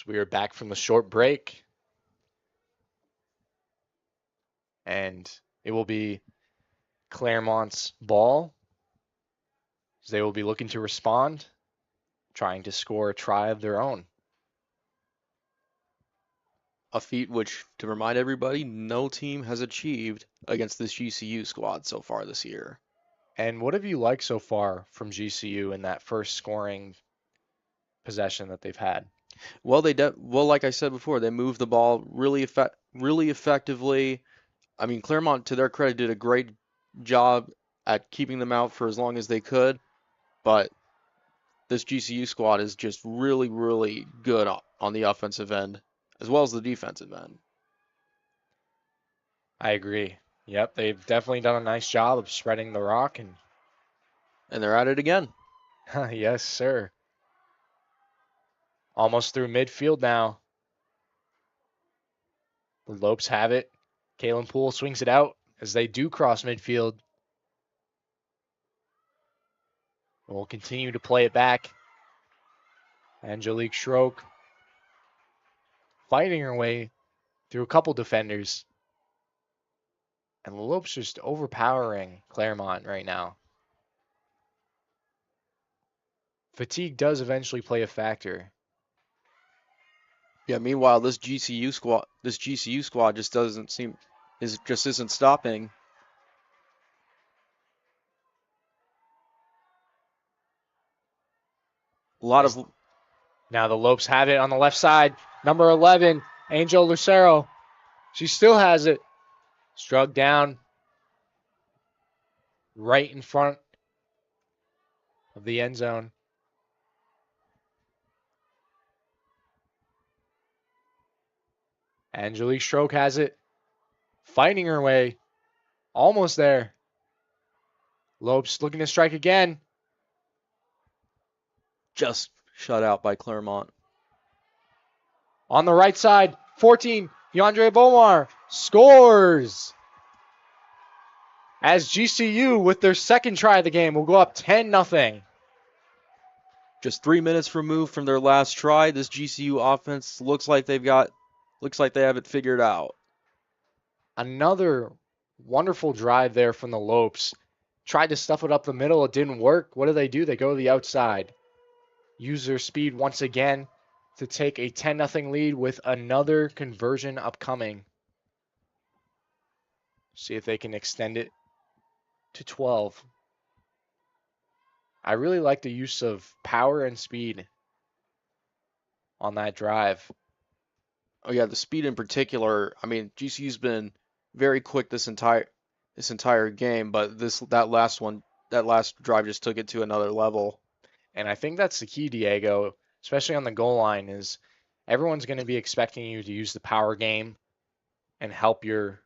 So we are back from the short break. And it will be Claremont's ball. They will be looking to respond, trying to score a try of their own. A feat which, to remind everybody, no team has achieved against this GCU squad so far this year. And what have you liked so far from GCU in that first scoring possession that they've had? Well, like I said before, they moved the ball really effectively. I mean, Claremont, to their credit, did a great job at keeping them out for as long as they could, but this GCU squad is just really, really good on the offensive end as well as the defensive end. I agree. Yep, they've definitely done a nice job of spreading the rock, and they're at it again. yes, sir. Almost through midfield now. The Lopes have it. Kalen Poole swings it out as they do cross midfield. We'll continue to play it back. Angelique Schrock fighting her way through a couple defenders. And the Lopes just overpowering Claremont right now. Fatigue does eventually play a factor. Yeah, meanwhile, this GCU squad just isn't stopping. Now the Lopes have it on the left side. Number 11, Angel Lucero. She still has it. Struck down right in front of the end zone. Angelique Stroke has it. Fighting her way. Almost there. Lopes looking to strike again. Just shut out by Claremont. On the right side, 14, DeAndre Bomar scores. As GCU, with their second try of the game, will go up 10-0. Just 3 minutes removed from their last try, this GCU offense looks like they have it figured out. Another wonderful drive there from the Lopes. Tried to stuff it up the middle. It didn't work. What do? They go to the outside. Use their speed once again to take a 10-0 lead with another conversion upcoming. See if they can extend it to 12. I really like the use of power and speed on that drive. Oh yeah, the speed in particular. I mean, GCU's been very quick this entire game, but that last drive just took it to another level. And I think that's the key, Diego, especially on the goal line, is everyone's going to be expecting you to use the power game and help your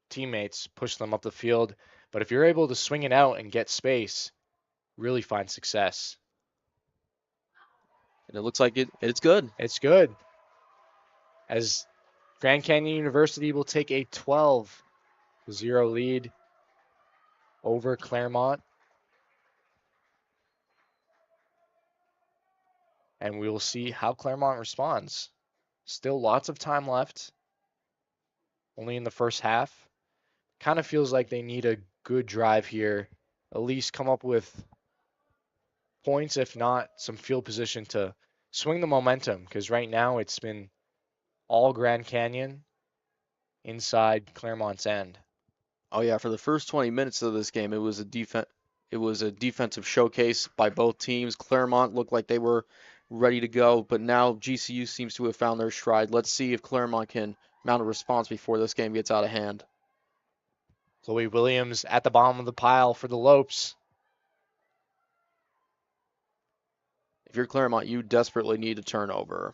teammates push them up the field. But if you're able to swing it out and get space, really find success. And it looks like it's good. It's good. As Grand Canyon University will take a 12-0 lead over Claremont. And we will see how Claremont responds. Still lots of time left. Only in the first half. Kind of feels like they need a good drive here. At least come up with points, if not some field position to swing the momentum. Because right now it's been all Grand Canyon inside Claremont's end. Oh yeah, for the first 20 minutes of this game, it was a defensive showcase by both teams. Claremont looked like they were ready to go, but now GCU seems to have found their stride. Let's see if Claremont can mount a response before this game gets out of hand. Chloe Williams at the bottom of the pile for the Lopes. If you're Claremont, you desperately need a turnover.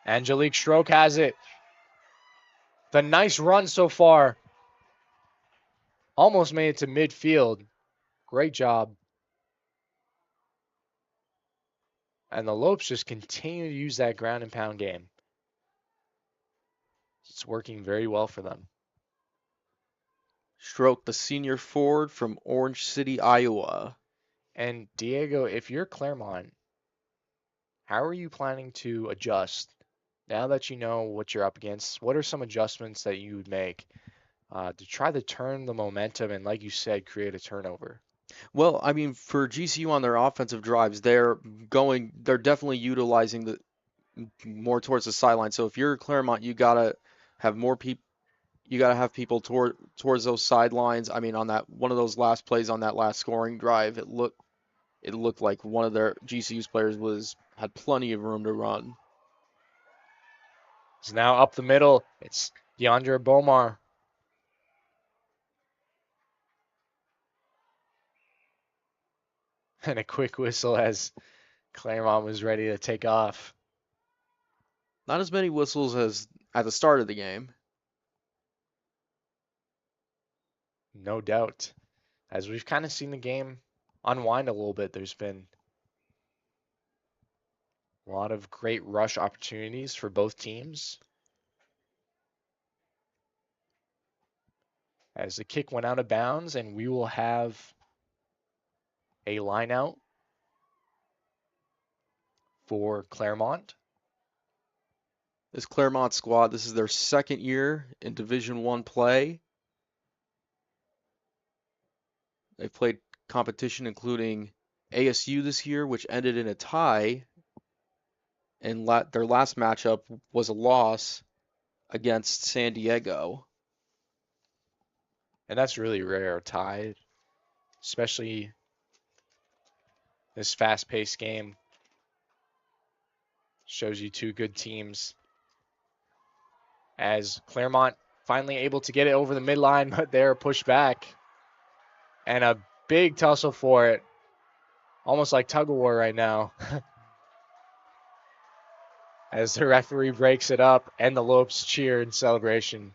Angelique Stroke has it. The nice run so far. Almost made it to midfield. Great job. And the Lopes just continue to use that ground and pound game. It's working very well for them. Stroke, the senior forward from Orange City, Iowa. And Diego, if you're Claremont, how are you planning to adjust now that you know what you're up against? What are some adjustments that you would make to try to turn the momentum and, like you said, create a turnover? Well, I mean, for GCU on their offensive drives, they're definitely utilizing the more towards the sideline. So if you're Claremont, have more people. You gotta have people towards those sidelines. I mean, on that one of those last plays on that last scoring drive, it looked like one of their GCU's players had plenty of room to run. It's now up the middle. It's Deandra Bomar. And a quick whistle as Claremont was ready to take off. Not as many whistles as at the start of the game. No doubt. As we've kind of seen the game unwind a little bit, there's been a lot of great rush opportunities for both teams. As the kick went out of bounds, and we will have a line out for Claremont. This Claremont squad, this is their second year in Division I play. They've played competition including ASU this year, which ended in a tie, and their last matchup was a loss against San Diego. And that's really rare, a tie, especially this fast-paced game. Shows you two good teams. As Claremont finally able to get it over the midline, but they're pushed back. And a big tussle for it. Almost like tug of war right now. As the referee breaks it up and the Lopes cheer in celebration.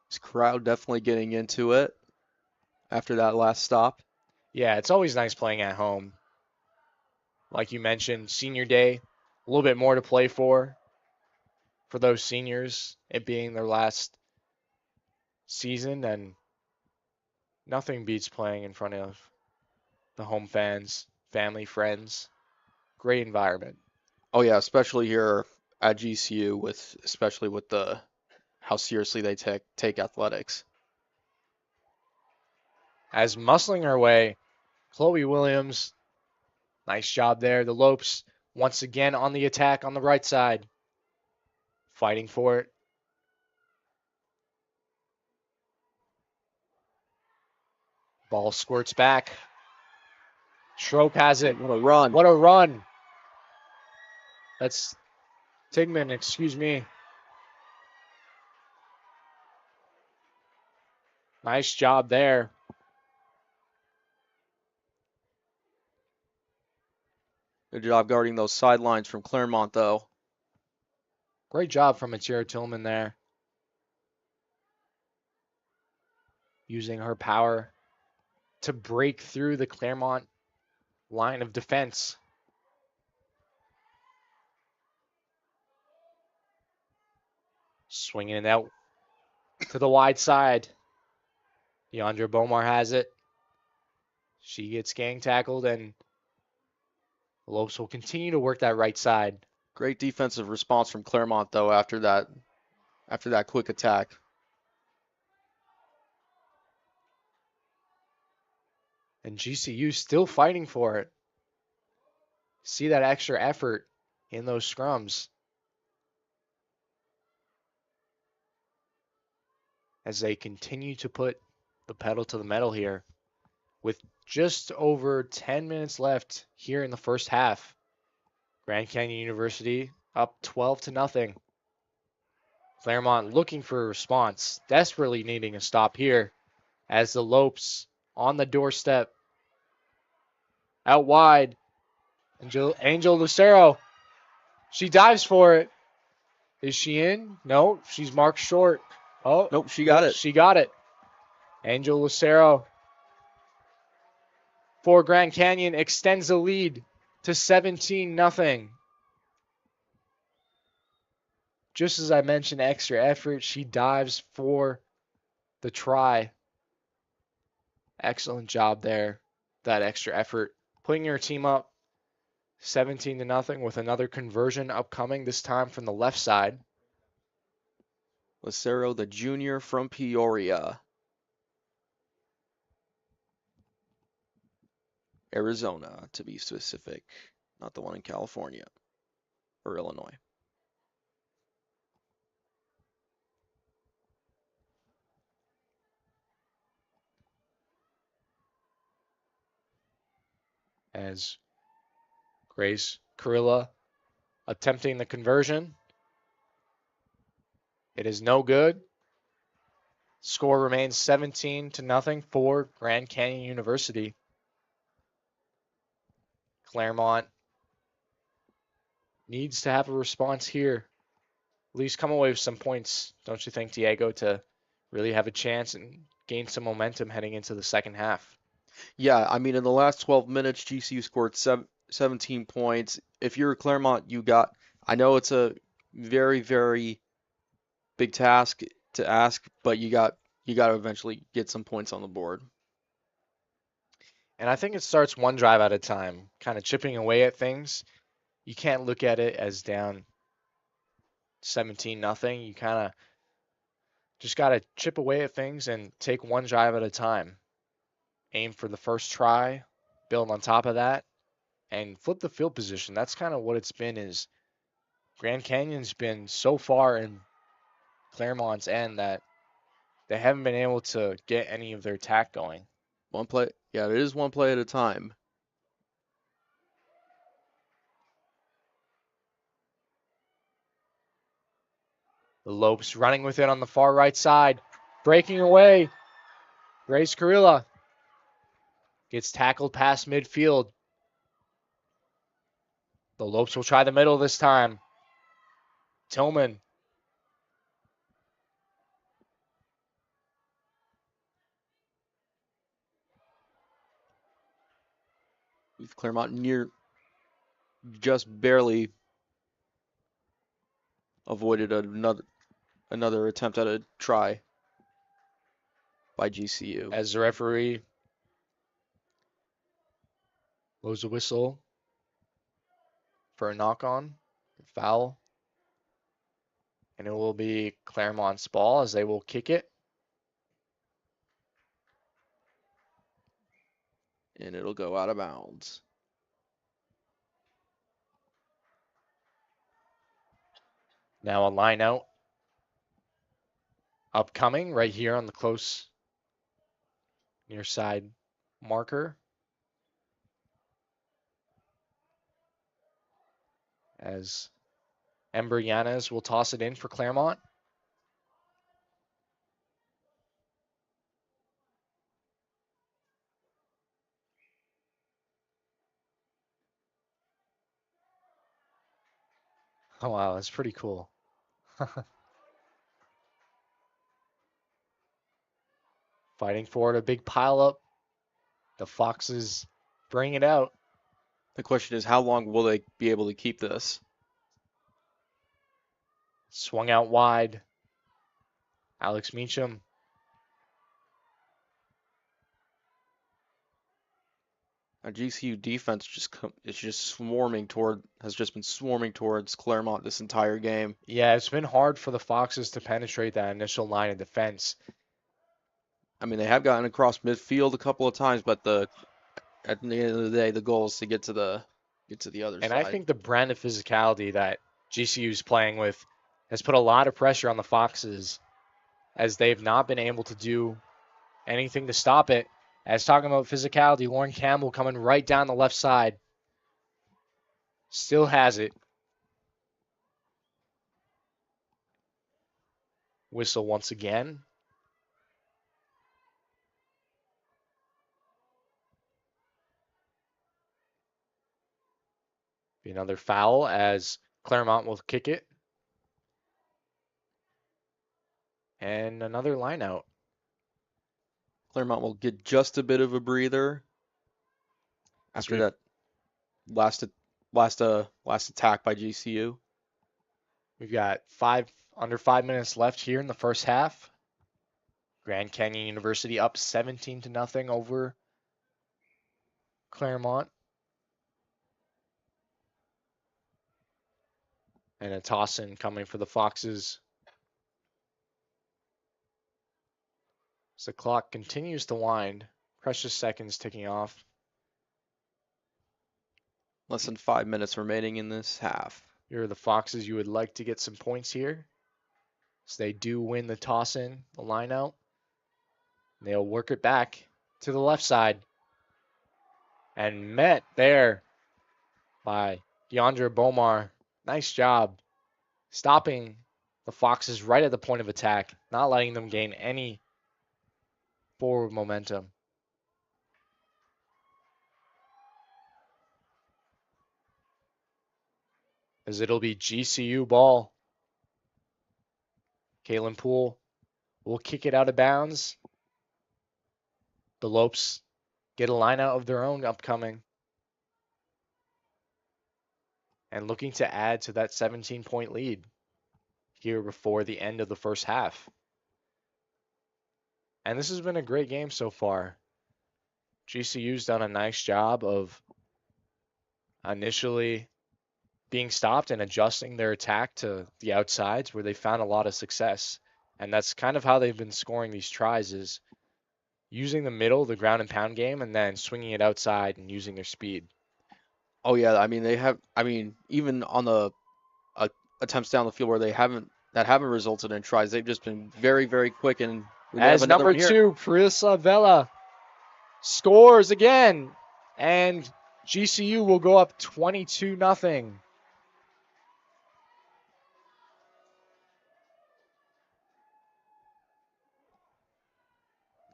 This crowd definitely getting into it after that last stop. Yeah, it's always nice playing at home. Like you mentioned, senior day, a little bit more to play for those seniors, it being their last season, and nothing beats playing in front of the home fans, family, friends. Great environment. Oh yeah, especially here at GCU especially with how seriously they take athletics. As muscling our way, Chloe Williams, nice job there. The Lopes once again on the attack on the right side. Fighting for it. Ball squirts back. Schroep has it. What a run. What a run. That's Tigman, excuse me. Nice job there. Good job guarding those sidelines from Claremont, though. Great job from Matira Tillman there. Using her power to break through the Claremont line of defense. Swinging it out to the wide side. Deandra Bomar has it. She gets gang tackled, and the Lopes will continue to work that right side. Great defensive response from Claremont, though, after that quick attack. And GCU still fighting for it. See that extra effort in those scrums. As they continue to put the pedal to the metal here. With just over 10 minutes left here in the first half. Grand Canyon University up 12-0. Claremont looking for a response, desperately needing a stop here as the Lopes on the doorstep. Out wide, Angel Lucero. She dives for it. Is she in? No, she's marked short. Oh, nope, she got it. She got it. Angel Lucero for Grand Canyon extends the lead to 17-0. Just as I mentioned, extra effort, she dives for the try. Excellent job there. That extra effort. Putting your team up 17-0 with another conversion upcoming, this time from the left side. Lucero, the junior from Peoria, Arizona, to be specific, not the one in California or Illinois. As Grace Carilla attempting the conversion. It is no good. Score remains 17-0 for Grand Canyon University. Claremont needs to have a response here. At least come away with some points, don't you think, Diego, to really have a chance and gain some momentum heading into the second half? Yeah, I mean, in the last 12 minutes, GCU scored 17 points. If you're Claremont, I know it's a very, very big task to ask, but you got to eventually get some points on the board. And I think it starts one drive at a time, kind of chipping away at things. You can't look at it as down 17-0. You kind of just got to chip away at things and take one drive at a time. Aim for the first try, build on top of that, and flip the field position. That's kind of what it's been. Is Grand Canyon's been so far in Claremont's end that they haven't been able to get any of their attack going. One play, yeah, it is one play at a time. The Lopes running with it on the far right side, breaking away. Grace Carilla gets tackled past midfield. The Lopes will try the middle this time. Tillman. With Claremont just barely avoided another attempt at a try by GCU. As the referee blows a whistle for a knock-on, foul. And it will be Claremont's ball as they will kick it. And it'll go out of bounds. Now a line out. Upcoming right here on the close near side marker. As Ember Yanez will toss it in for Claremont. Oh, wow, that's pretty cool. Fighting for it, a big pile up. The Foxes bring it out. The question is, how long will they be able to keep this? Swung out wide. Alex Meacham. Our GCU defense has just been swarming towards Claremont this entire game. Yeah, it's been hard for the Foxes to penetrate that initial line of defense. I mean, they have gotten across midfield a couple of times, but at the end of the day, the goal is to get to the other side. And I think the brand of physicality that GCU is playing with has put a lot of pressure on the Foxes, as they've not been able to do anything to stop it. As talking about physicality, Lauren Campbell coming right down the left side. Still has it. Whistle once again. Be another foul as Claremont will kick it. And another line out. Claremont will get just a bit of a breather after that last attack by GCU. We've got under 5 minutes left here in the first half. Grand Canyon University up 17-0 over Claremont. And a toss-in coming for the Foxes. As the clock continues to wind, precious seconds ticking off. Less than 5 minutes remaining in this half. You're the Foxes. You would like to get some points here. So they do win the toss-in, the line-out. They'll work it back to the left side. And met there by Deandra Bomar. Nice job stopping the Foxes right at the point of attack, not letting them gain any forward momentum. As it'll be GCU ball. Kalen Poole will kick it out of bounds. The Lopes get a line out of their own upcoming. And looking to add to that 17-point lead here before the end of the first half. And this has been a great game so far. GCU's done a nice job of initially being stopped and adjusting their attack to the outsides where they found a lot of success. And that's kind of how they've been scoring these tries, is using the middle, the ground and pound game, and then swinging it outside and using their speed. Oh yeah, I mean they have. I mean even on the attempts down the field where they haven't resulted in tries, they've just been very, very quick. And we have As another number one here. 2, Prisa Vela scores again, and GCU will go up 22-0.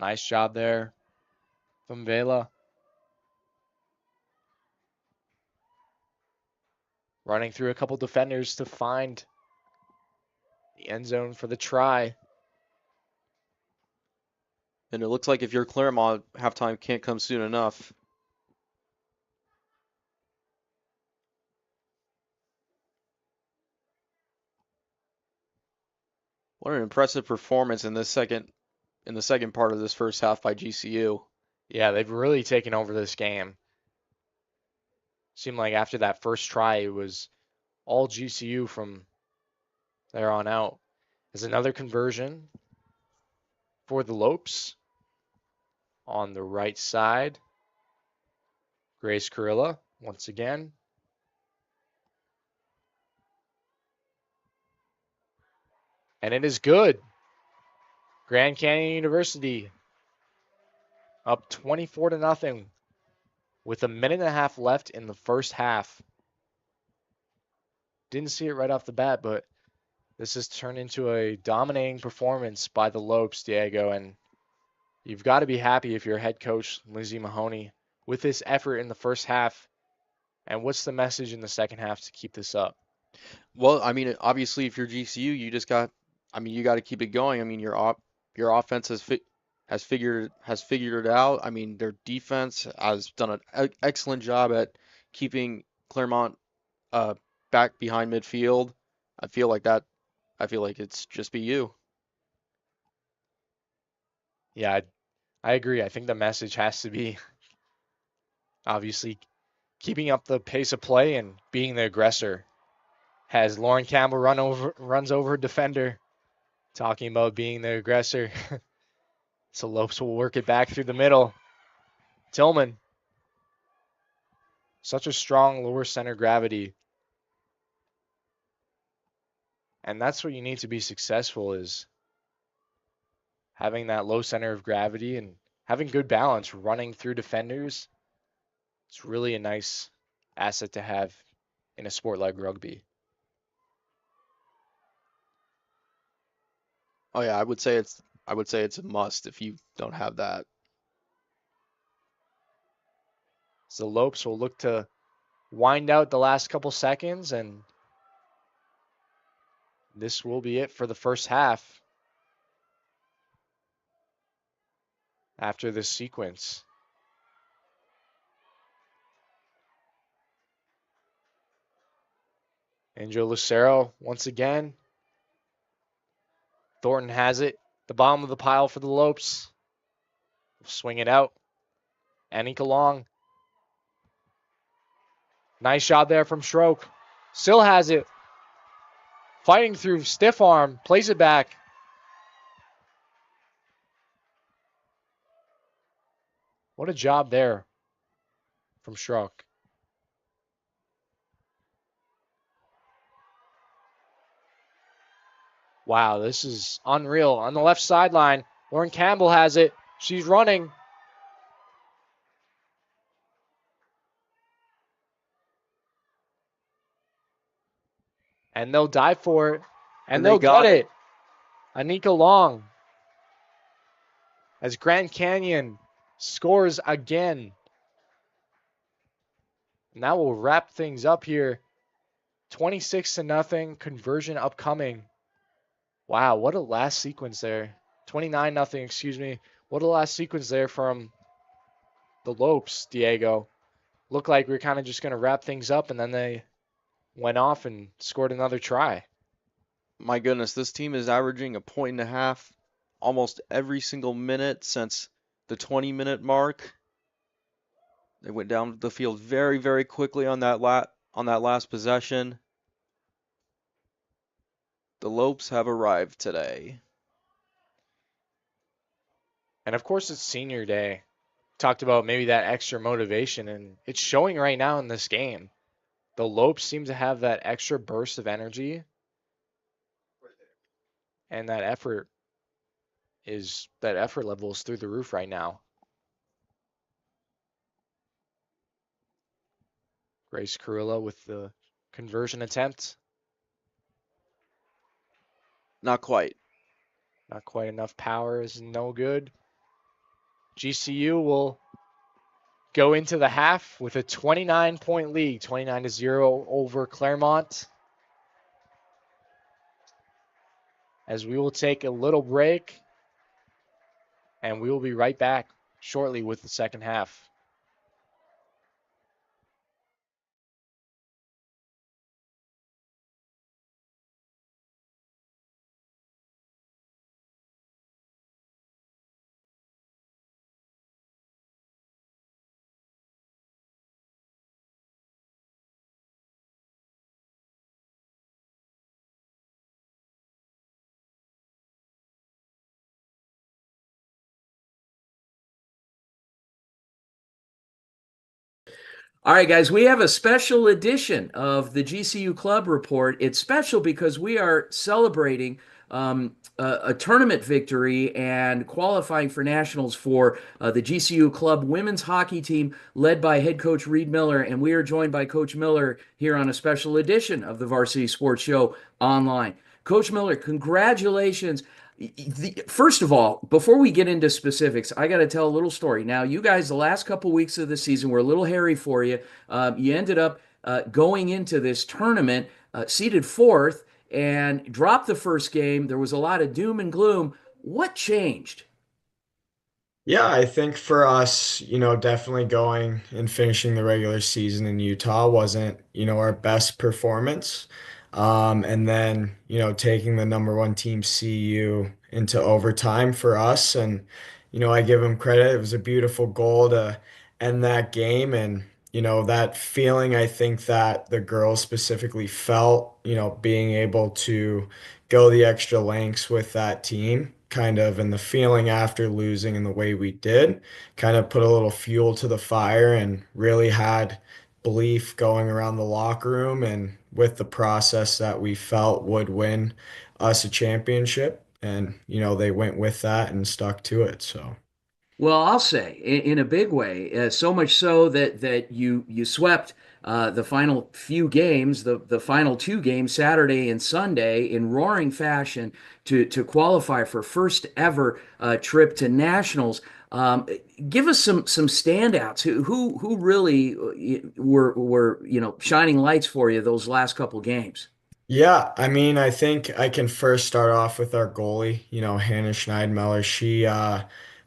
Nice job there from Vela. Running through a couple defenders to find the end zone for the try. And it looks like if you're Claremont, halftime can't come soon enough. What an impressive performance in the second part of this first half by GCU. Yeah, they've really taken over this game. Seemed like after that first try, it was all GCU from there on out. There's another conversion for the Lopes on the right side. Grace Carilla once again. And it is good. Grand Canyon University up 24-0 with a minute and a half left in the first half. Didn't see it right off the bat, but this has turned into a dominating performance by the Lopes, Diego, and you've got to be happy if you're head coach Lindsay Mahoney with this effort in the first half. And what's the message in the second half to keep this up? Well, I mean, obviously, if you're GCU, you got to keep it going. I mean, your offense has figured it out. I mean, their defense has done an excellent job at keeping Claremont back behind midfield. I feel like it's just BU. Yeah, I agree. I think the message has to be obviously keeping up the pace of play and being the aggressor. Has Lauren Campbell runs over a defender, talking about being the aggressor. So Lopes will work it back through the middle. Tillman, such a strong lower center gravity. And that's what you need to be successful, is having that low center of gravity and having good balance running through defenders. It's really a nice asset to have in a sport like rugby. Oh yeah, I would say it's a must if you don't have that. So Lopes will look to wind out the last couple seconds, and this will be it for the first half. After this sequence. Angel Lucero once again. Thornton has it The bottom of the pile for the Lopes. Swing it out. Anika Long. Nice job there from Stroke. Still has it. Fighting through, stiff arm, plays it back. What a job there from Stroke. Wow, this is unreal. On the left sideline, Lauren Campbell has it. She's running. And they'll dive for it. And they'll get it. Anika Long. As Grand Canyon scores again. And that will wrap things up here. 26-0. Conversion upcoming. Wow, what a last sequence there. 29-0, excuse me. What a last sequence there from the Lopes, Diego. Looked like we were kind of just going to wrap things up, and then they went off and scored another try. My goodness, this team is averaging 1.5 points almost every single minute since the 20-minute mark. They went down the field very, very quickly on that last possession. The Lopes have arrived today. And of course, it's senior day. Talked about maybe that extra motivation, and it's showing right now in this game. The Lopes seem to have that extra burst of energy, and that effort level is through the roof right now. Grace Carrillo with the conversion attempt. Not quite. Not quite enough power is no good. GCU will go into the half with a 29-point lead, 29-0 over Claremont. As we will take a little break, and we will be right back shortly with the second half. All right, guys, we have a special edition of the GCU Club Report. It's special because we are celebrating a tournament victory and qualifying for nationals for the GCU Club women's hockey team led by head coach Reed Miller. And we are joined by Coach Miller here on a special edition of the Varsity Sports Show online. Coach Miller, congratulations. First of all, before we get into specifics, I got to tell a little story. Now, you guys, the last couple weeks of the season were a little hairy for you. You ended up going into this tournament seeded fourth and dropped the first game. There was a lot of doom and gloom. What changed? Yeah, I think for us, definitely going and finishing the regular season in Utah wasn't, our best performance. And then, taking the number one team CU into overtime for us. And, I give them credit. It was a beautiful goal to end that game. And, that feeling I think that the girls specifically felt, being able to go the extra lengths with that team, kind of, and the feeling after losing in the way we did, kind of put a little fuel to the fire and really had belief going around the locker room and with the process that we felt would win us a championship. And, they went with that and stuck to it. So. Well, I'll say in a big way, so much so that you swept the final few games, the final two games, Saturday and Sunday, in roaring fashion to qualify for first ever trip to nationals. Give us some standouts. Who really were shining lights for you those last couple games? Yeah, I mean, I think I can first start off with our goalie, Hannah Schneidmeller. She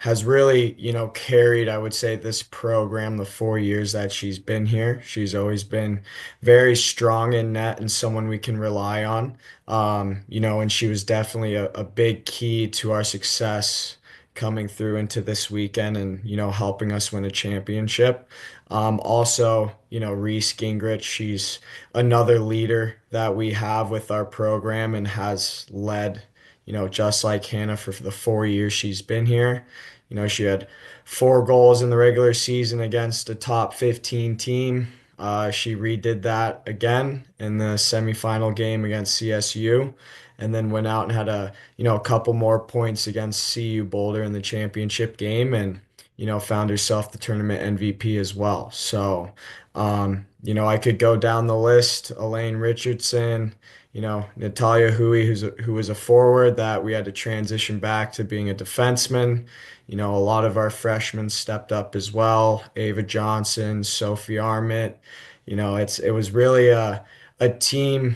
has really, carried, I would say, this program the 4 years that she's been here. She's always been very strong in net and someone we can rely on. And she was definitely a big key to our success coming through into this weekend and, helping us win a championship. Also, Reese Gingrich, she's another leader that we have with our program and has led, just like Hannah for the 4 years she's been here. She had 4 goals in the regular season against a top 15 team. She redid that again in the semifinal game against CSU, and then went out and had a couple more points against CU Boulder in the championship game, and found herself the tournament MVP as well. So, I could go down the list. Elaine Richardson, Natalia Hui, who was a forward that we had to transition back to being a defenseman. A lot of our freshmen stepped up as well. Ava Johnson, Sophie Armit. It was really a team,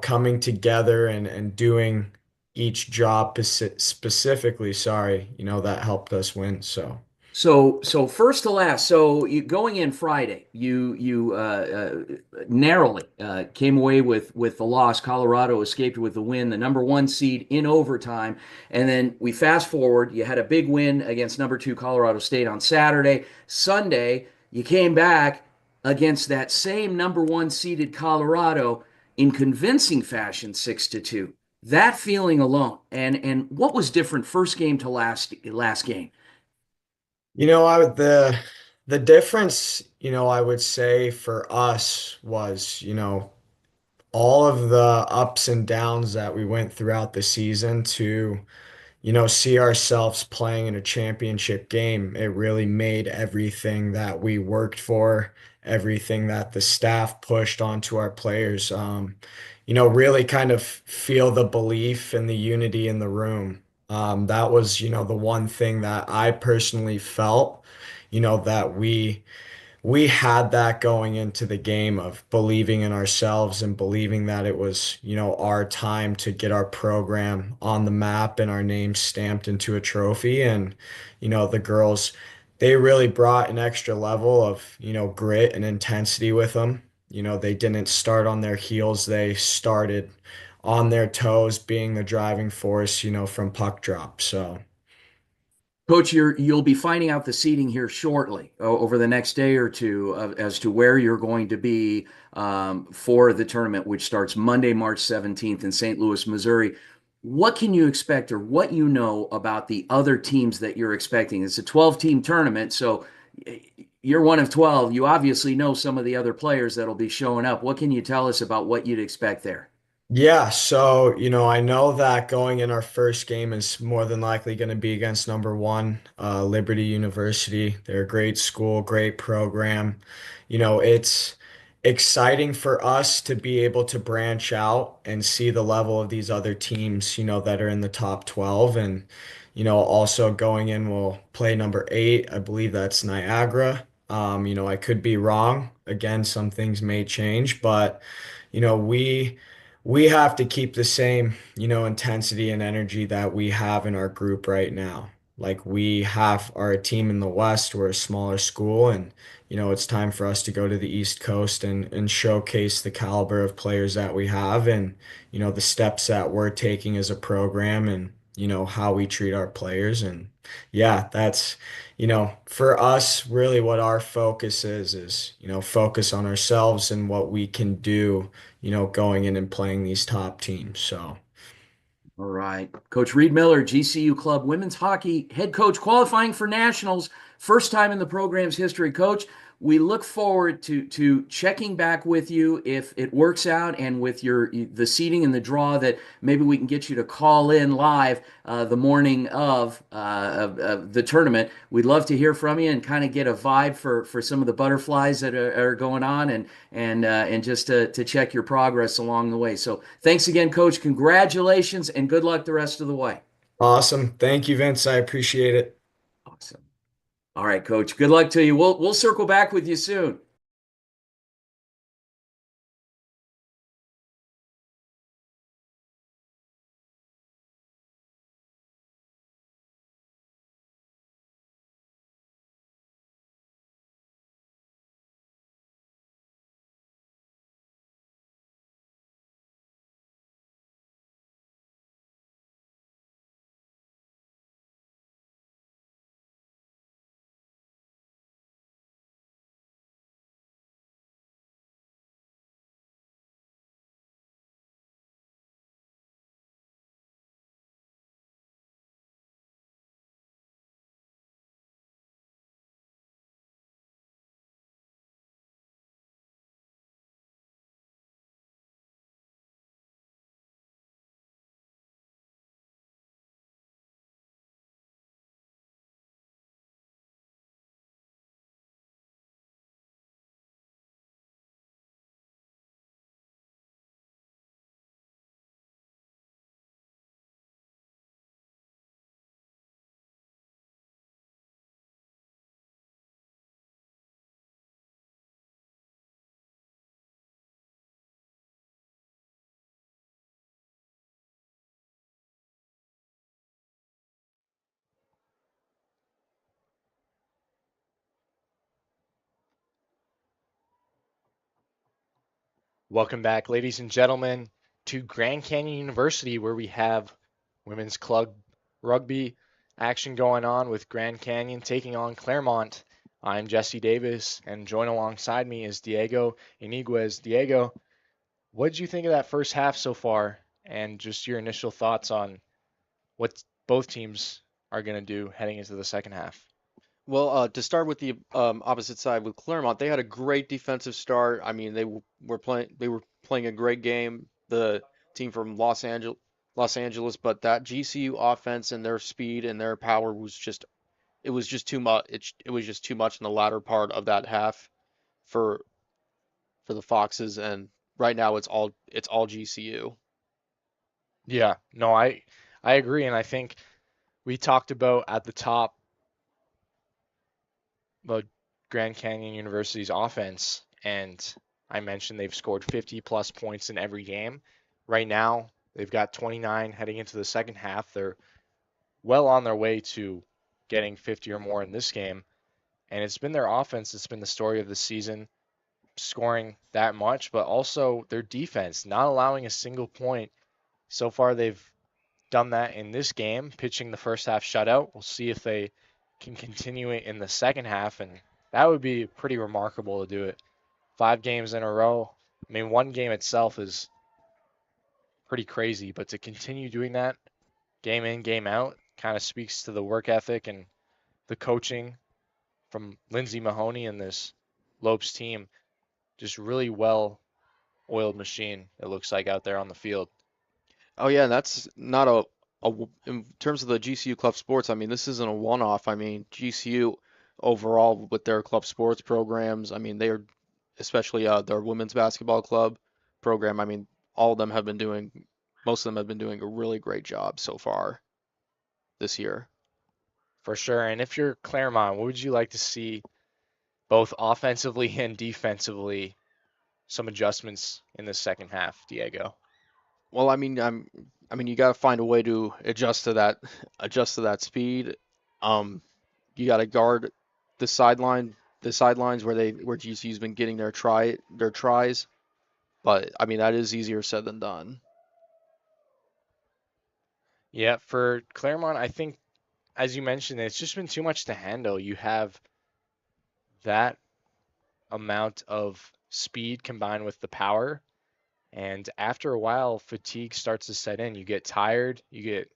coming together and doing each job specifically, that helped us win. So. So first to last. So you going in Friday, you narrowly came away with the loss. Colorado escaped with the win, the number 1 seed in overtime, and then we fast forward. You had a big win against number 2 Colorado State on Saturday. Sunday, you came back against that same number 1 seeded Colorado in convincing fashion, 6-2. That feeling alone, and what was different first game to last game? The difference, I would say for us was, all of the ups and downs that we went throughout the season to, see ourselves playing in a championship game. It really made everything that we worked for, everything that the staff pushed onto our players, really kind of feel the belief and the unity in the room. That was, the one thing that I personally felt, that we had that going into the game of believing in ourselves and believing that it was, our time to get our program on the map and our name stamped into a trophy. And, the girls, they really brought an extra level of, grit and intensity with them. They didn't start on their heels. They started on their toes, being the driving force, from puck drop. So. Coach, you'll be finding out the seating here shortly over the next day or two as to where you're going to be for the tournament, which starts Monday, March 17th in St. Louis, Missouri. What can you expect or what you know about the other teams that you're expecting? It's a 12-team tournament, so you're one of 12. You obviously know some of the other players that'll be showing up. What can you tell us about what you'd expect there? Yeah, so, I know that going in our first game is more than likely going to be against number 1, Liberty University. They're a great school, great program. It's exciting for us to be able to branch out and see the level of these other teams, that are in the top 12. And, also going in, we'll play number 8. I believe that's Niagara. I could be wrong. Again, some things may change, but, we have to keep the same, intensity and energy that we have in our group right now. Like we have our team in the West, we're a smaller school, and it's time for us to go to the East Coast and showcase the caliber of players that we have and, the steps that we're taking as a program and, how we treat our players. And yeah, that's, for us, really what our focus is, focus on ourselves and what we can do, going in and playing these top teams. So. All right. Coach Reed Miller, GCU Club women's hockey head coach, qualifying for nationals. First time in the program's history. Coach, we look forward to checking back with you if it works out and with the seating and the draw that maybe we can get you to call in live the morning of the tournament. We'd love to hear from you and kind of get a vibe for some of the butterflies that are going on and just to check your progress along the way. So thanks again, Coach. Congratulations and good luck the rest of the way. Awesome. Thank you, Vince. I appreciate it. Awesome. All right, Coach. Good luck to you. We'll circle back with you soon. Welcome back, ladies and gentlemen, to Grand Canyon University, where we have women's club rugby action going on with Grand Canyon taking on Claremont. I'm Jesse Davis, and join alongside me is Diego Iniguez. Diego, what did you think of that first half so far, and just your initial thoughts on what both teams are going to do heading into the second half? Well, to start with the opposite side with Claremont, they had a great defensive start. I mean, they were playing a great game. The team from Los Angeles, but that GCU offense and their speed and their power was just too much. It was just too much in the latter part of that half for for the Foxes, and right now it's all GCU. Yeah, no, I agree, and I think we talked about at the top about Grand Canyon University's offense, and I mentioned they've scored 50 plus points in every game. Right now, they've got 29 heading into the second half. They're well on their way to getting 50 or more in this game, and it's been their offense that's been the story of the season, scoring that much, but also their defense, not allowing a single point. So far, they've done that in this game, pitching the first half shutout. We'll see if they can continue it in the second half, and that would be pretty remarkable to do it 5 games in a row. I mean, one game itself is pretty crazy, but to continue doing that game in, game out kind of speaks to the work ethic and the coaching from Lindsay Mahoney and this Lopes team. Just really well oiled machine, it looks like, out there on the field. Oh yeah, and that's not in terms of the GCU club sports. I mean, this isn't a one-off. I mean, GCU overall with their club sports programs. I mean, they're especially their women's basketball club program. I mean, most of them have been doing a really great job so far this year. For sure. And if you're Claremont, what would you like to see both offensively and defensively, some adjustments in the second half, Diego? Well, I mean, you got to find a way to adjust to that speed. Um, you got to guard the sidelines where GCU's been getting their tries. But I mean, that is easier said than done. Yeah, for Claremont, I think, as you mentioned, it's just been too much to handle. You have that amount of speed combined with the power, and after a while, fatigue starts to set in. You get tired, you get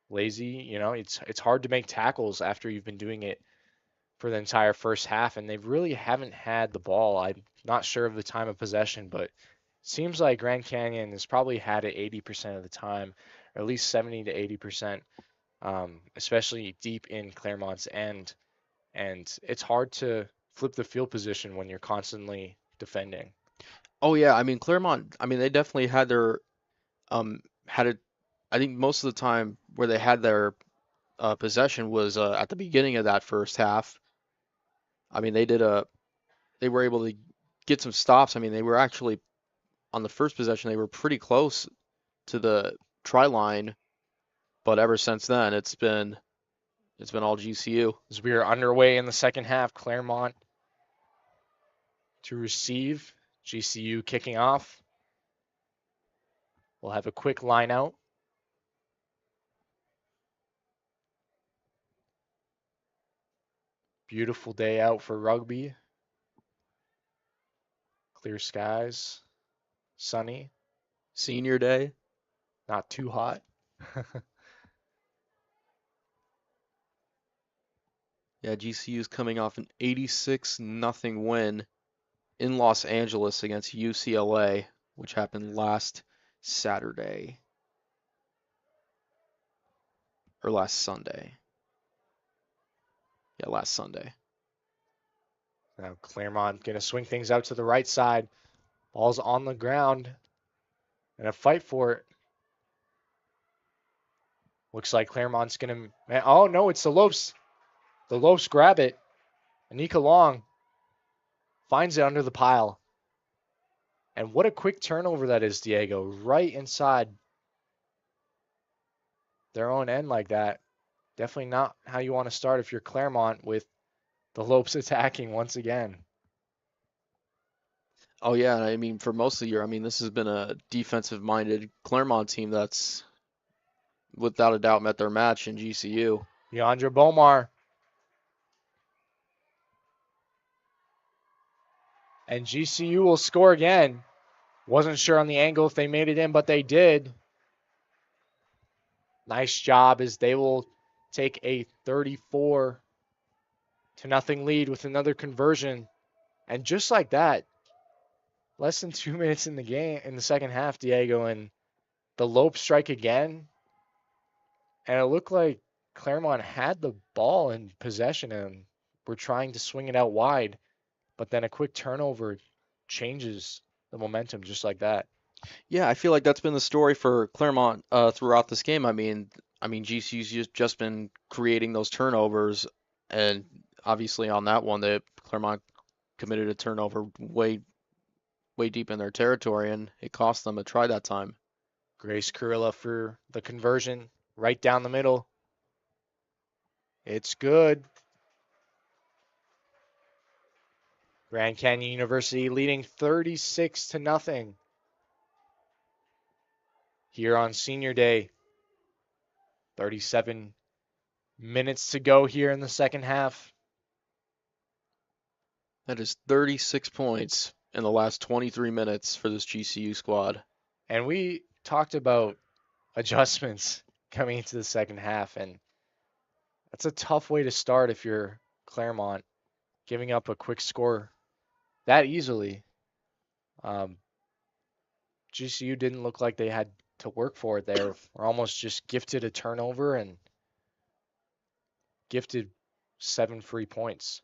lazy. It's hard to make tackles after you've been doing it for the entire first half, and they really haven't had the ball. I'm not sure of the time of possession, but it seems like Grand Canyon has probably had it 80% of the time, or at least 70 to 80%, especially deep in Claremont's end. And it's hard to flip the field position when you're constantly defending. Oh yeah, I mean Claremont. I mean they definitely had it. I think most of the time where they had their possession was at the beginning of that first half. I mean they were able to get some stops. I mean they were actually on the first possession they were pretty close to the try line, but ever since then it's been all GCU. As we are underway in the second half, Claremont to receive, GCU kicking off. We'll have a quick line out. Beautiful day out for rugby. Clear skies, sunny, Senior day. not too hot. Yeah, GCU's coming off an 86-0 win in Los Angeles against UCLA, which happened last Saturday or last Sunday. Yeah, last Sunday. Now Claremont going to swing things out to the right side. Ball's on the ground. And a fight for it. Looks like Claremont's going to... Oh, no, it's the Lopes. The Lopes grab it. Anika Long finds it under the pile. And what a quick turnover that is, Diego. Right inside their own end like that. Definitely not how you want to start if you're Claremont with the Lopes attacking once again. Oh yeah, I mean for most of the year, I mean this has been a defensive-minded Claremont team that's without a doubt met their match in GCU. Leandra Bomar. And GCU will score again. Wasn't sure on the angle if they made it in, but they did. Nice job as they will take a 34-0 lead with another conversion. And just like that, less than 2 minutes in the game, in the second half, Diego, and the Lope strike again. And it looked like Claremont had the ball in possession and were trying to swing it out wide. But then a quick turnover changes the momentum just like that. Yeah, I feel like that's been the story for Claremont throughout this game. I mean GCU's just been creating those turnovers, and obviously on that one, Claremont committed a turnover way deep in their territory, and it cost them a try that time. Grace Kurilla for the conversion right down the middle. It's good. Grand Canyon University leading 36-0 here on Senior Day. 37 minutes to go here in the second half. That is 36 points in the last 23 minutes for this GCU squad. And we talked about adjustments coming into the second half, and that's a tough way to start if you're Claremont, giving up a quick score that easily. GCU didn't look like they had to work for it there. Or almost just gifted a turnover and gifted 7 free points.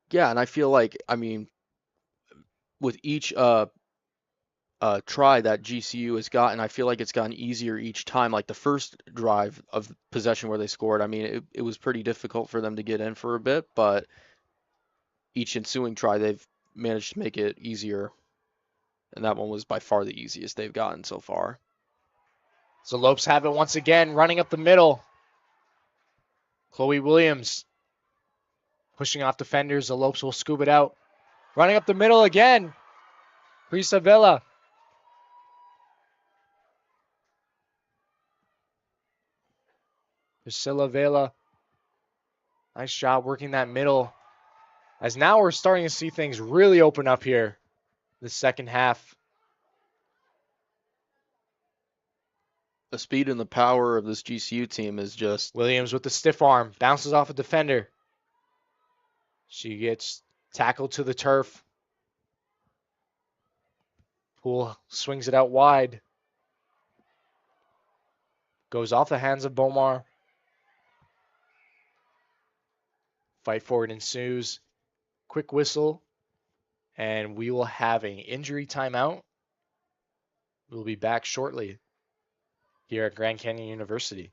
Yeah, and I feel like, I mean, with each try that GCU has gotten, I feel like it's gotten easier each time. Like the first drive of possession where they scored, I mean, it was pretty difficult for them to get in for a bit, but each ensuing try, they've managed to make it easier. And that one was by far the easiest they've gotten so far. So Lopes have it once again, running up the middle. Chloe Williams pushing off defenders. The Lopes will scoop it out. Running up the middle again. Prisa Vela. Priscilla Vela. Nice job working that middle. As now we're starting to see things really open up here. The second half. The speed and the power of this GCU team is just... Williams with the stiff arm. Bounces off a defender. She gets tackled to the turf. Poole swings it out wide. Goes off the hands of Bomar. Fight forward ensues. Quick whistle. And we will have an injury timeout. We'll be back shortly here at Grand Canyon University.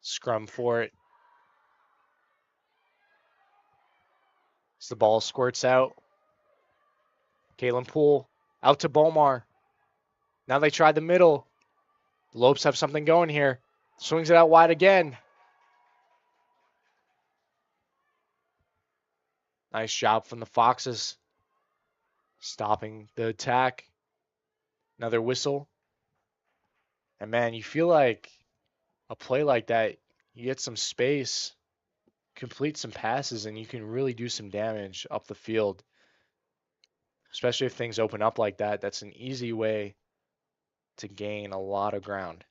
Scrum for it. As the ball squirts out. Kalen Poole out to Bomar. Now they try the middle. The Lopes have something going here. Swings it out wide again. Nice job from the Foxes. Stopping the attack. Another whistle. And man, you feel like a play like that, you get some space, complete some passes, and you can really do some damage up the field. Especially if things open up like that. That's an easy way to gain a lot of ground.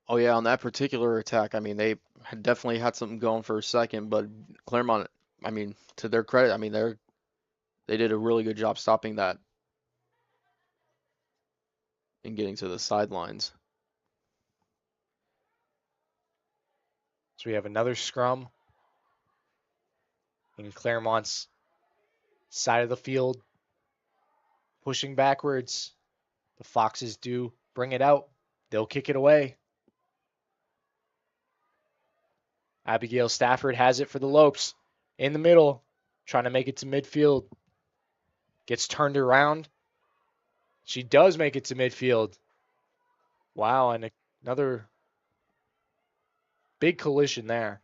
Oh yeah, on that particular attack, I mean, they definitely had something going for a second, but Claremont, I mean, to their credit, I mean, they did a really good job stopping that. and getting to the sidelines. So we have another scrum in Claremont's side of the field, pushing backwards. The Foxes do bring it out. They'll kick it away. Abigail Stafford has it for the Lopes. In the middle, trying to make it to midfield. Gets turned around. She does make it to midfield. Wow, and another big collision there.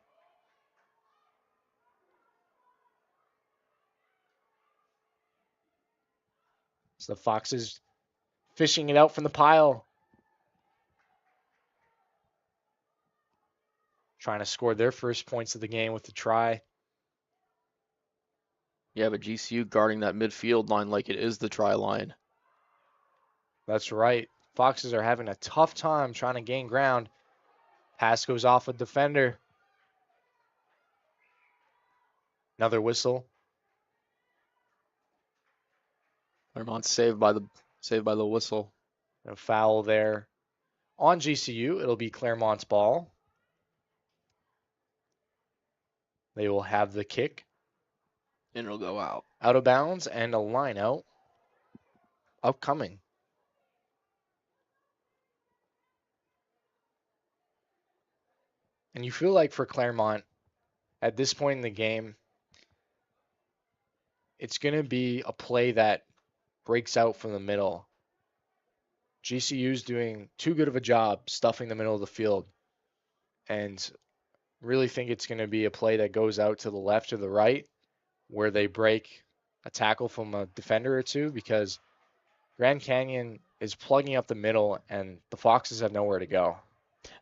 So the Foxes fishing it out from the pile. Trying to score their first points of the game with the try. Yeah, but GCU guarding that midfield line like it is the try line. That's right. Foxes are having a tough time trying to gain ground. Pass goes off a defender. Another whistle. Claremont saved by the whistle. A foul there on GCU. It'll be Claremont's ball. They will have the kick. And it'll go out. Out of bounds and a line out upcoming. And you feel like for Claremont, at this point in the game, it's going to be a play that breaks out from the middle. GCU's doing too good of a job stuffing the middle of the field. And really think it's going to be a play that goes out to the left or the right where they break a tackle from a defender or two, because Grand Canyon is plugging up the middle and the Foxes have nowhere to go.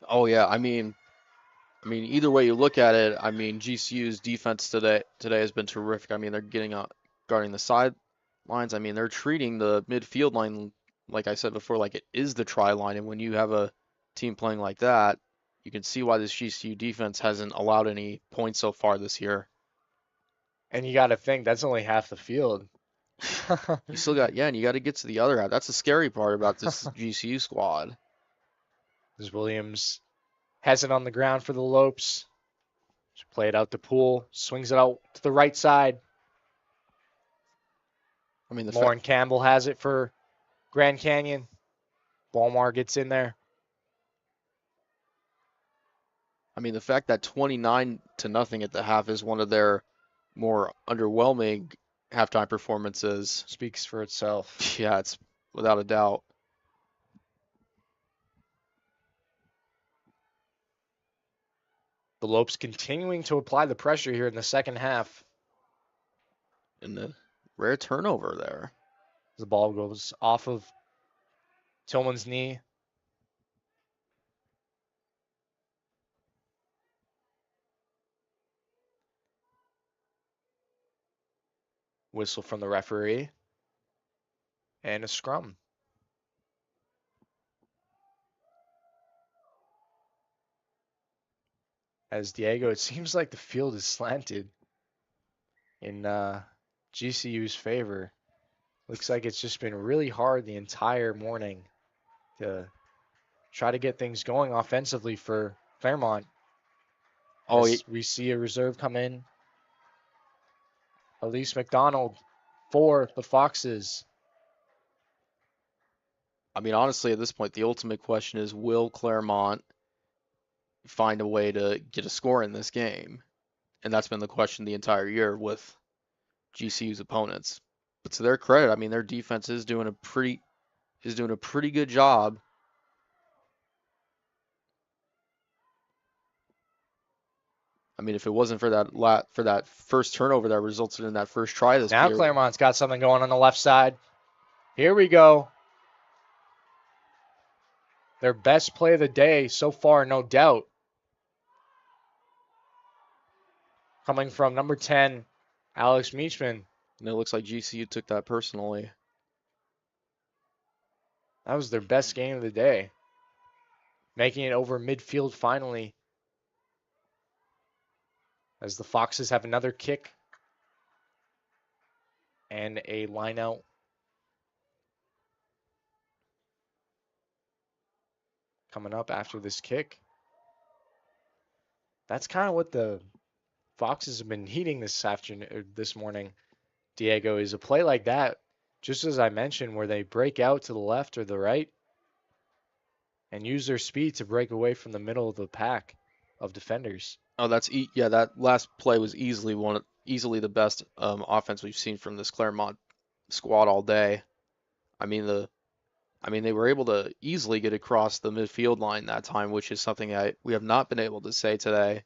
Oh yeah, I mean either way you look at it, I mean GCU's defense today has been terrific. I mean they're getting guarding the sidelines. I mean they're treating the midfield line, like I said before, like it is the try line. And when you have a team playing like that, you can see why this GCU defense hasn't allowed any points so far this year. And you got to think that's only half the field. You still got, and you got to get to the other half. That's the scary part about this GCU squad. As Williams has it on the ground for the Lopes. Play it out to Poole. Swings it out to the right side. I mean, Lauren Campbell has it for Grand Canyon. Balmar gets in there. I mean, the fact that 29-0 at the half is one of their more underwhelming halftime performances speaks for itself. Yeah, it's without a doubt. The Lopes continuing to apply the pressure here in the second half. And the rare turnover there. The ball goes off of Tillman's knee. Whistle from the referee. And a scrum. As Diego, it seems like the field is slanted in GCU's favor. Looks like it's just been really hard the entire morning to try to get things going offensively for Claremont. Oh, we see a reserve come in. Elise McDonald for the Foxes. I mean, honestly, at this point, the ultimate question is, will Claremont find a way to get a score in this game? And that's been the question the entire year with GCU's opponents. But to their credit, I mean, their defense is doing a pretty good job. I mean, if it wasn't for that first turnover that resulted in that first try this Now period. Claremont's got something going on the left side. Here we go. Their best play of the day so far, no doubt. Coming from number 10, Alex Meachman. And it looks like GCU took that personally. That was their best game of the day. Making it over midfield finally. As the Foxes have another kick. And a line out. coming up after this kick. That's kind of what the Foxes have been needing this morning. Diego, is a play like that, just as I mentioned, where they break out to the left or the right and use their speed to break away from the middle of the pack of defenders. Oh, that last play was easily the best offense we've seen from this Claremont squad all day. I mean they were able to easily get across the midfield line that time, which is something we have not been able to say today.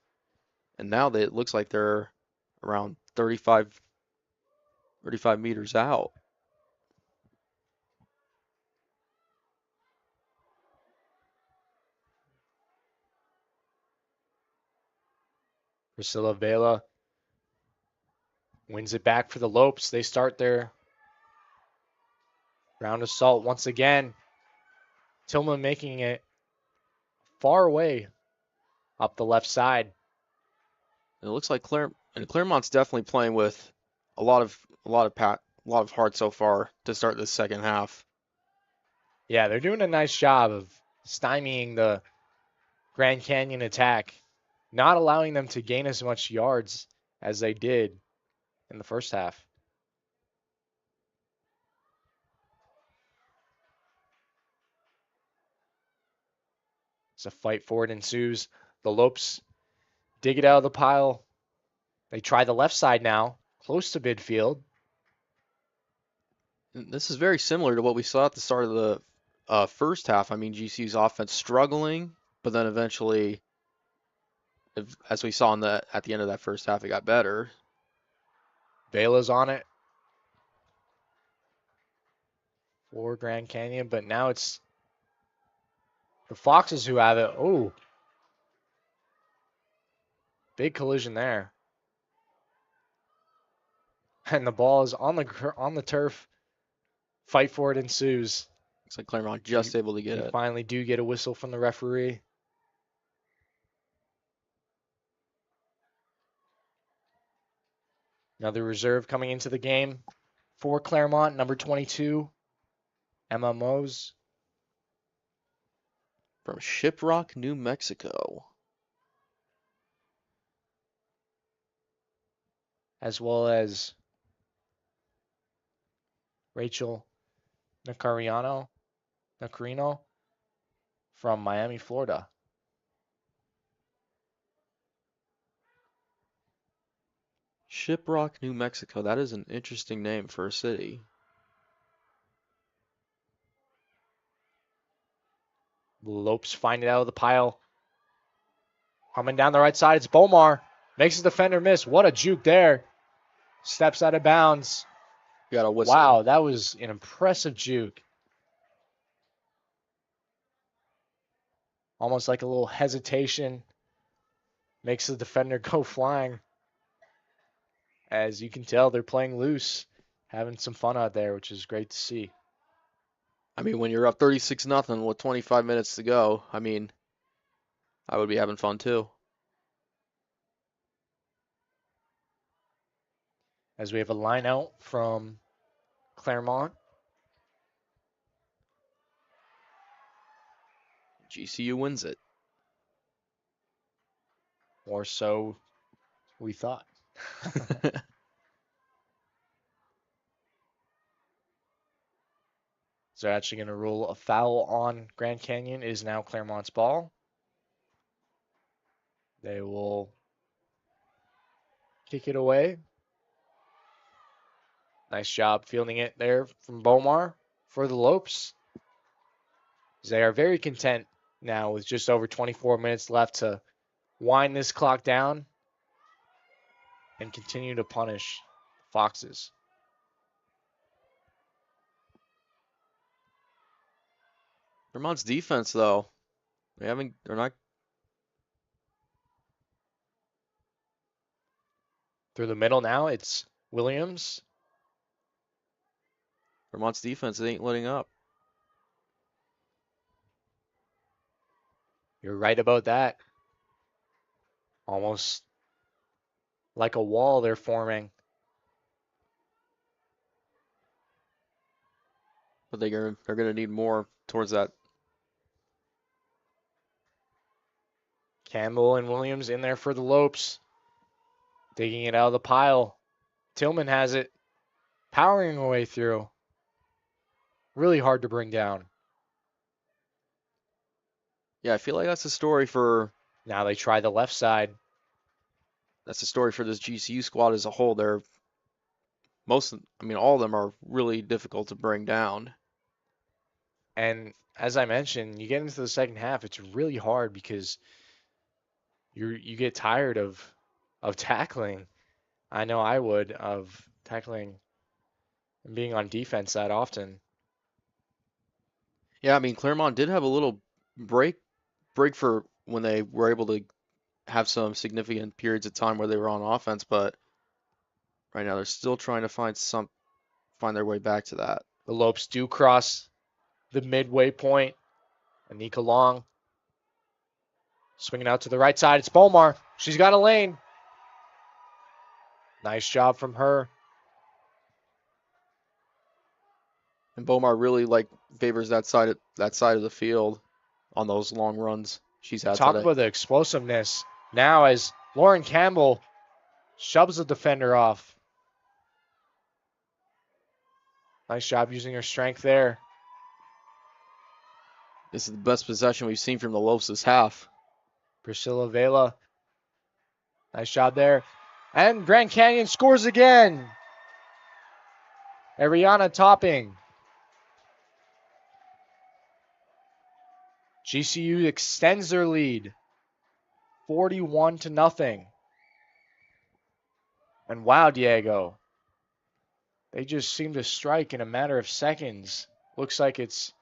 And now it looks like they're around 35 meters out. Priscilla Vela wins it back for the Lopes. They start their round assault once again. Tillman making it far away up the left side. It looks like Claremont's definitely playing with a lot of heart so far to start this second half. Yeah, they're doing a nice job of stymieing the Grand Canyon attack, not allowing them to gain as much yards as they did in the first half. As a fight for it ensues, the Lopes dig it out of the pile. They try the left side now, close to midfield. This is very similar to what we saw at the start of the first half. I mean, GCU's offense struggling, but then eventually, as we saw at the end of that first half, it got better. Vela's on it for Grand Canyon, but now it's the Foxes who have it. Oh, big collision there. And the ball is on the turf. Fight for it ensues. Looks like Claremont just able to get it. Finally do get a whistle from the referee. Another reserve coming into the game for Claremont, number 22, Emma Mose. From Shiprock, New Mexico. As well as Rachel Nacarino from Miami, Florida. Shiprock, New Mexico. That is an interesting name for a city. Lopes find it out of the pile. Coming down the right side, it's Bomar. Makes the defender miss. What a juke there. Steps out of bounds. Got a whistle. Wow, that was an impressive juke. Almost like a little hesitation. Makes the defender go flying. As you can tell, they're playing loose. Having some fun out there, which is great to see. I mean, when you're up 36-0 with 25 minutes to go, I mean, I would be having fun too. As we have a line out from Claremont. GCU wins it. Or so we thought. So they're actually going to rule a foul on Grand Canyon. It is now Claremont's ball. They will kick it away. Nice job fielding it there from Bomar for the Lopes. They are very content now with just over 24 minutes left to wind this clock down and continue to punish Foxes. Vermont's defense, though, they're not. Through the middle now, it's Williams. Vermont's defense, they ain't letting up. You're right about that. Almost like a wall they're forming. But they're gonna need more towards that Campbell and Williams in there for the Lopes. Digging it out of the pile. Tillman has it. Powering her way through. Really hard to bring down. Yeah, I feel like that's a story for Now they try the left side. that's a story for this GCU squad as a whole. All of them are really difficult to bring down. And as I mentioned, you get into the second half, it's really hard because you get tired of tackling. I know I would, of tackling and being on defense that often. Yeah, I mean Claremont did have a little break for when they were able to have some significant periods of time where they were on offense, but right now they're still trying to find their way back to that. The Lopes do cross the midway point. Anika Long swinging out to the right side. It's Bomar. She's got a lane. Nice job from her. And Bomar really favors that side of the field on those long runs she's had Talk today. about the explosiveness. Now as Lauren Campbell shoves the defender off. Nice job using her strength there. This is the best possession we've seen from the Lopes this half. Priscilla Vela. Nice job there. And Grand Canyon scores again. Ariana Topping. GCU extends their lead. 41-0. And wow, Diego. They just seem to strike in a matter of seconds. Looks like it's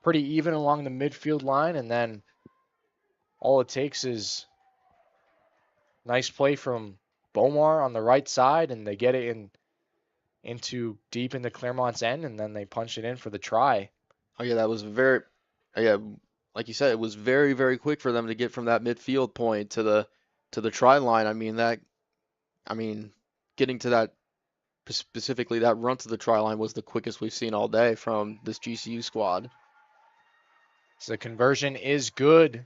pretty even along the midfield line, and then all it takes is nice play from Bomar on the right side, and they get it into deep into Claremont's end, and then they punch it in for the try. Oh yeah, that was like you said, it was very, very quick for them to get from that midfield point to the try line. Getting to that specifically that run to the try line was the quickest we've seen all day from this GCU squad. So the conversion is good.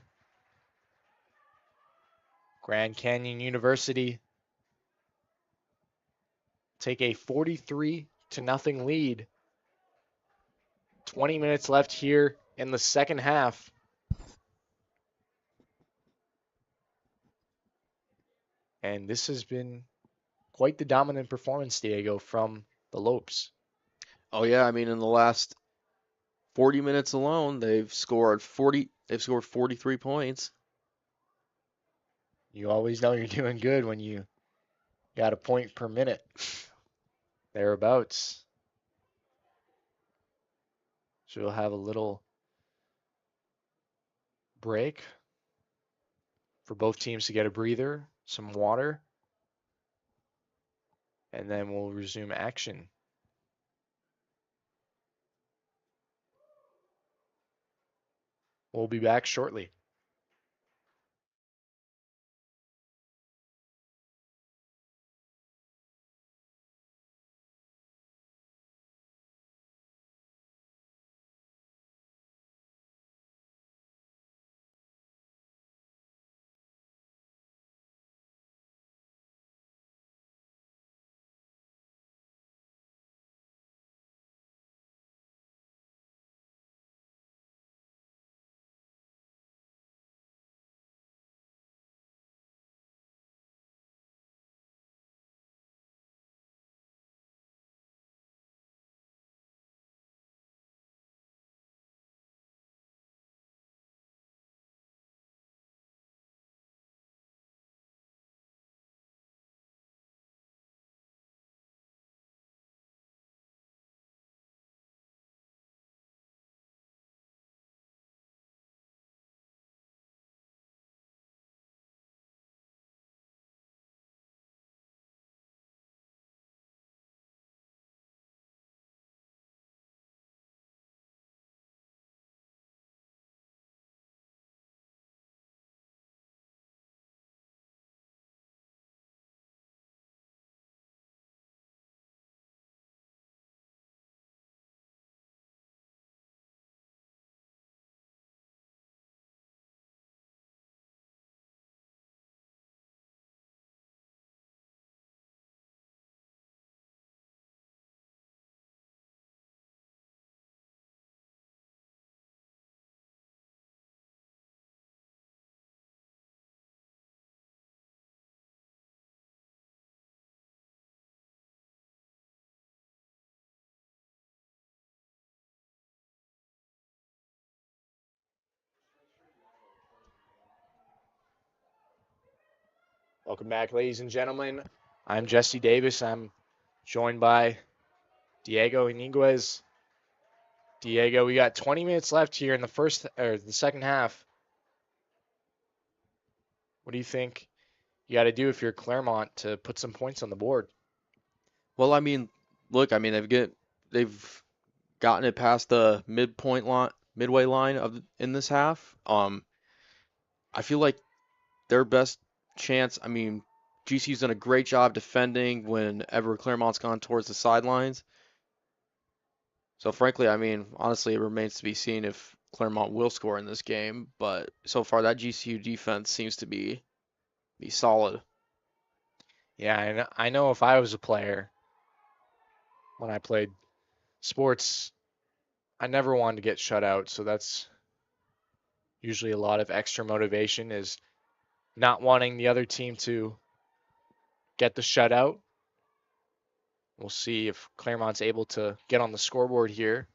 Grand Canyon University take a 43-0 lead. 20 minutes left here in the second half. And this has been quite the dominant performance, Diego, from the Lopes. Oh yeah, in the last 40 minutes alone, they've scored 43 points. You always know you're doing good when you got a point per minute. Thereabouts. So we'll have a little break for both teams to get a breather, some water, and then we'll resume action. We'll be back shortly. Welcome back, ladies and gentlemen. I'm Jesse Davis. I'm joined by Diego Iniguez. Diego, we got 20 minutes left here in the second half. What do you think you got to do if you're Claremont to put some points on the board? Well, I mean, look, I mean they've gotten it past the midway line in this half. I feel like their best chance. I mean, GCU's done a great job defending whenever Claremont's gone towards the sidelines. So frankly, I mean, honestly, it remains to be seen if Claremont will score in this game. But so far, that GCU defense seems to be solid. Yeah, and I know if I was a player when I played sports, I never wanted to get shut out. So that's usually a lot of extra motivation is not wanting the other team to get the shutout. We'll see if Claremont's able to get on the scoreboard here.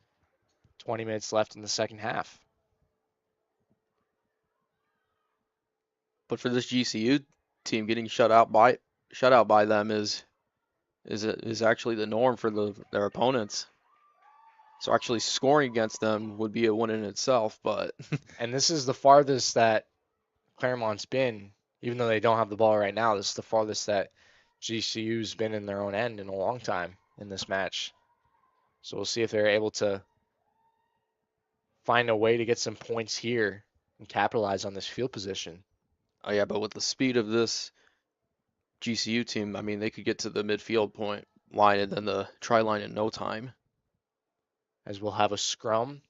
20 minutes left in the second half. But for this GCU team, getting shut out by them is actually the norm for their opponents. So actually scoring against them would be a win in itself. But And this is the farthest that Claremont's been, even though they don't have the ball right now. This is the farthest that GCU's been in their own end in a long time in this match. So we'll see if they're able to find a way to get some points here and capitalize on this field position. oh yeah, but with the speed of this GCU team, I mean, they could get to the midfield point line and then the try line in no time. As we'll have a scrum.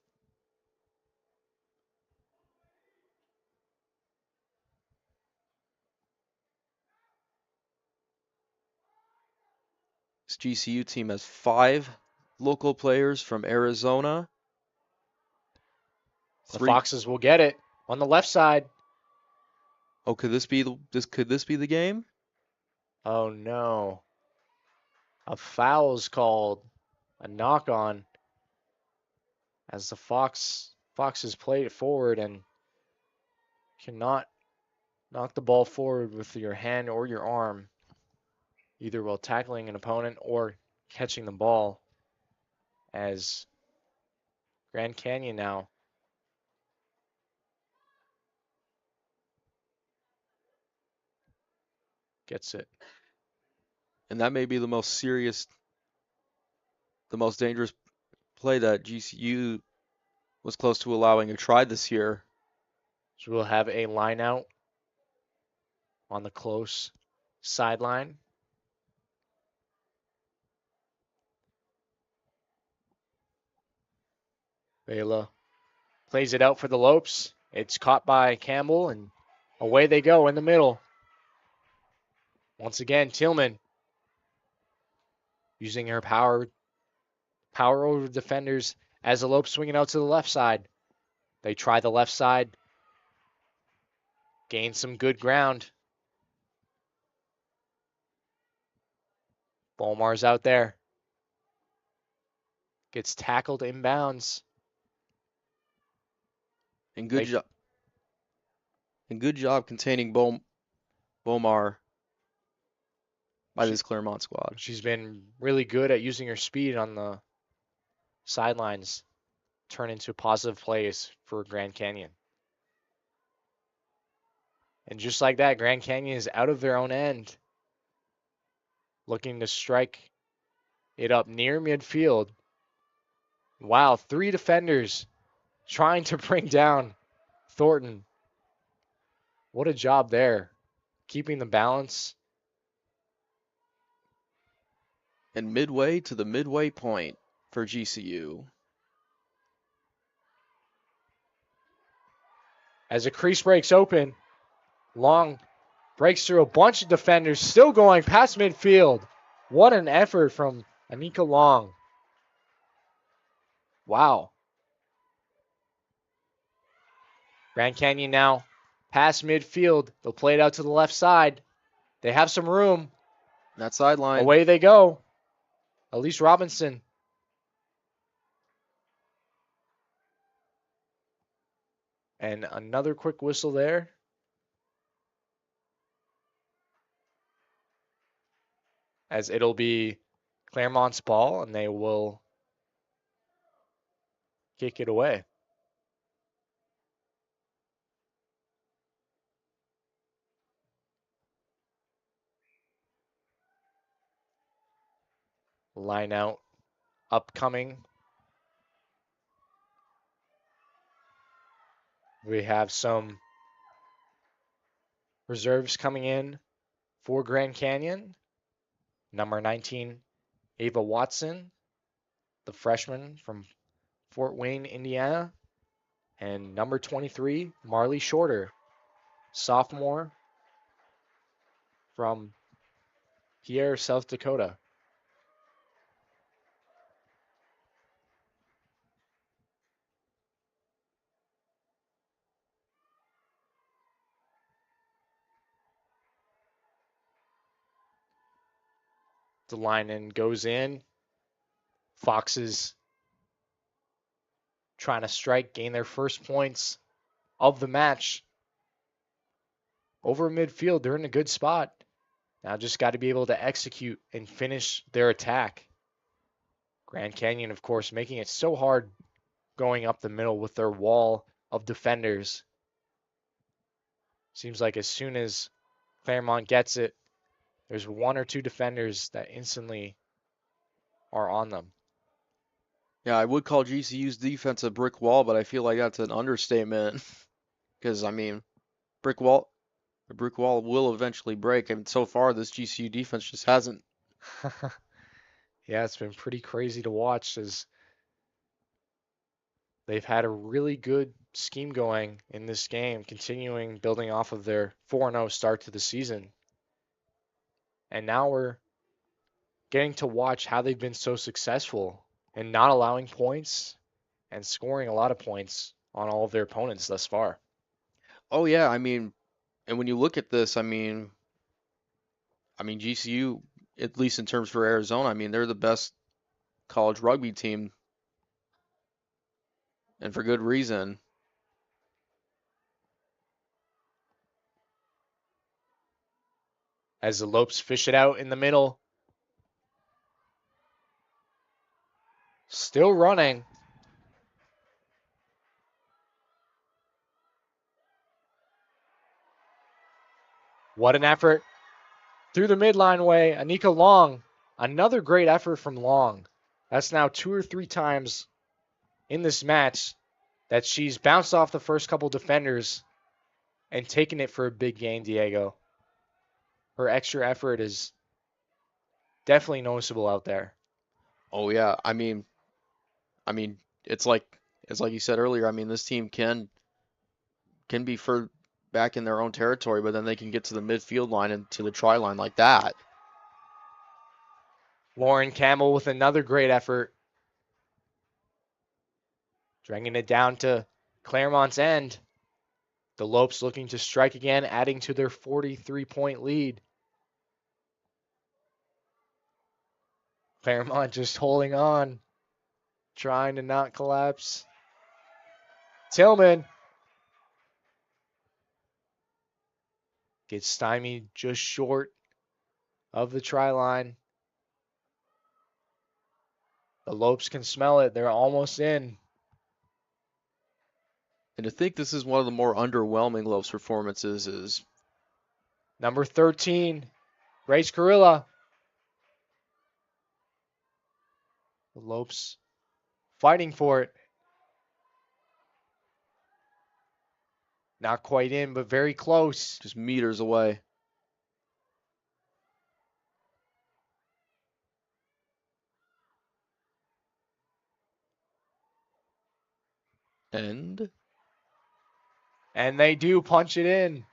This GCU team has 5 local players from Arizona. The Foxes will get it on the left side. Oh, could this be the game? Oh no. A foul's called. A knock on. As the Foxes play it forward and cannot knock the ball forward with your hand or your arm, either while tackling an opponent or catching the ball. As Grand Canyon now gets it. And that may be the most dangerous play that GCU was close to allowing a try this year. So we'll have a line out on the close sideline. Vela plays it out for the Lopes. It's caught by Campbell, and away they go in the middle. Once again, Tillman using her power over defenders as the Lopes swinging out to the left side. They try the left side. Gain some good ground. Bolmar's out there. Gets tackled inbounds. And good job containing Bomar by this Claremont squad. She's been really good at using her speed on the sidelines, turn into positive plays for Grand Canyon. And just like that, Grand Canyon is out of their own end, looking to strike it up near midfield. Wow, 3 defenders trying to bring down Thornton. What a job there, keeping the balance. And midway to the midway point for GCU. As a crease breaks open, Long breaks through a bunch of defenders, still going past midfield. What an effort from Anika Long. Wow. Grand Canyon now past midfield. They'll play it out to the left side. They have some room. That sideline. Away they go. Elise Robinson. And another quick whistle there. as it'll be Claremont's ball, and they will kick it away. Line out upcoming. We have some reserves coming in for Grand Canyon. Number 19, Ava Watson, the freshman from Fort Wayne, Indiana. And number 23, Marley Shorter, sophomore from Pierre, South Dakota. The line in goes in. Foxes trying to strike, gain their first points of the match. Over midfield, they're in a good spot. Now just got to be able to execute and finish their attack. Grand Canyon, of course, making it so hard going up the middle with their wall of defenders. Seems like as soon as Claremont gets it, there's one or two defenders that instantly are on them. Yeah, I would call GCU's defense a brick wall, but I feel like that's an understatement. Because, I mean, a brick wall will eventually break. And so far, this GCU defense just hasn't. Yeah, it's been pretty crazy to watch as they've had a really good scheme going in this game, continuing building off of their 4-0 start to the season. And now we're getting to watch how they've been so successful in not allowing points and scoring a lot of points on all of their opponents thus far. Oh, yeah, I mean, and when you look at this, I mean, GCU, at least in terms for Arizona, I mean, they're the best college rugby team, and for good reason. As the Lopes fish it out in the middle. Still running. What an effort. Through the midline way, Anika Long. Another great effort from Long. That's now 2 or 3 times in this match that she's bounced off the first couple defenders and taken it for a big gain, Diego. Her extra effort is definitely noticeable out there. Oh, yeah, I mean, it's like you said earlier. I mean, this team can be for back in their own territory, but then they can get to the midfield line and to the try line like that. Lauren Campbell with another great effort. Dragging it down to Claremont's end. The Lopes looking to strike again, adding to their 43-point lead. Claremont just holding on, trying to not collapse. Tillman gets stymied just short of the try line. The Lopes can smell it. They're almost in. And to think this is one of the more underwhelming Lopes performances is number 13, Grace Carilla. The Lopes fighting for it. Not quite in, but very close. Just meters away. And they do punch it in.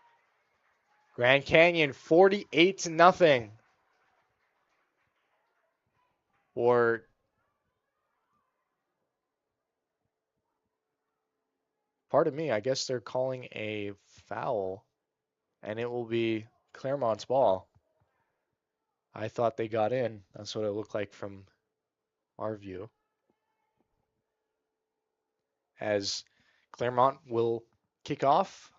Grand Canyon 48-0. Or pardon me, I guess they're calling a foul, and it will be Claremont's ball. I thought they got in. That's what it looked like from our view. As Claremont will kick off.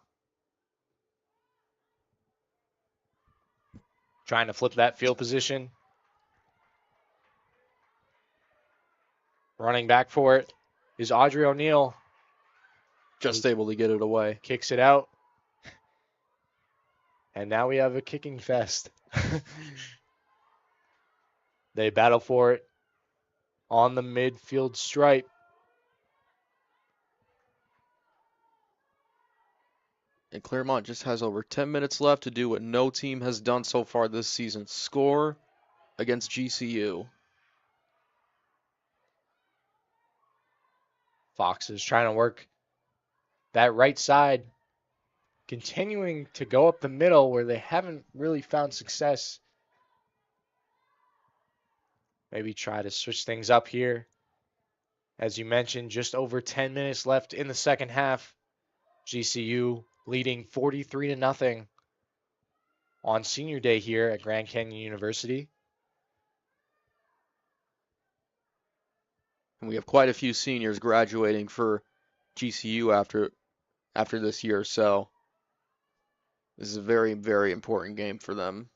Trying to flip that field position. Running back for it is Audrey O'Neill. Just able to get it away. Kicks it out. And now we have a kicking fest. They battle for it on the midfield stripe. And Claremont just has over 10 minutes left to do what no team has done so far this season. Score against GCU. Fox is trying to work that right side, continuing to go up the middle where they haven't really found success. Maybe try to switch things up here. As you mentioned, just over 10 minutes left in the second half. GCU leading 43-0 on senior day here at Grand Canyon University. And we have quite a few seniors graduating for GCU after this year, so this is a very, very important game for them,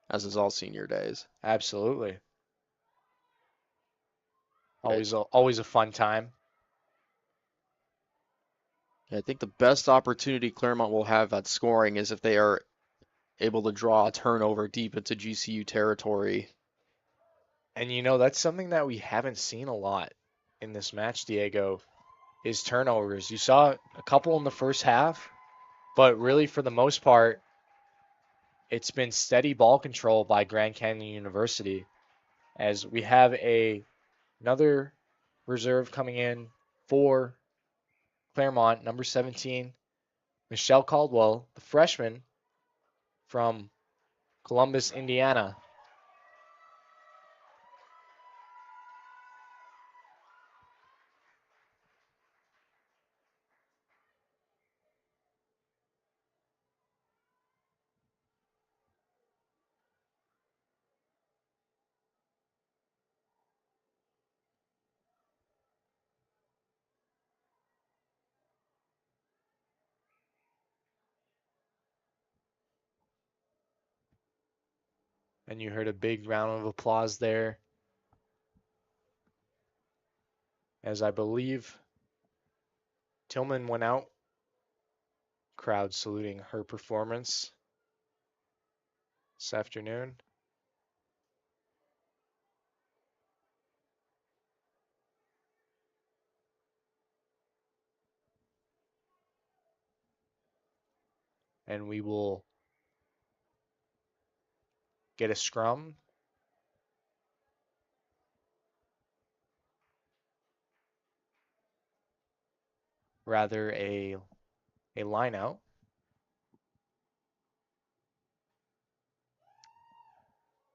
as is all senior days. Absolutely. Always a fun time. I think the best opportunity Claremont will have at scoring is if they are able to draw a turnover deep into GCU territory. And that's something that we haven't seen a lot in this match, Diego, is turnovers. You saw a couple in the first half, but really for the most part, it's been steady ball control by Grand Canyon University, as we have another reserve coming in for Claremont, number 17, Michelle Caldwell, the freshman from Columbus, Indiana. And you heard a big round of applause there, as I believe Tillman went out. Crowd saluting her performance this afternoon. And we will get a scrum. Rather a line out.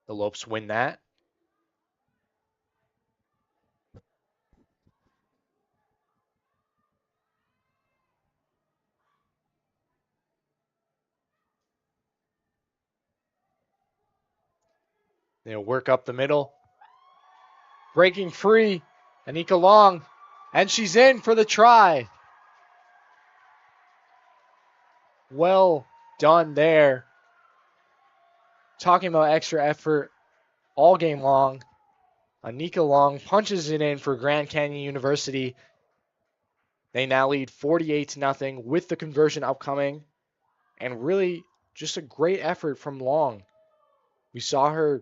The Lopes win that. They'll work up the middle. Breaking free. Anika Long. And she's in for the try. Well done there. Talking about extra effort all game long. Anika Long punches it in for Grand Canyon University. They now lead 48-0 with the conversion upcoming. And really just a great effort from Long. We saw her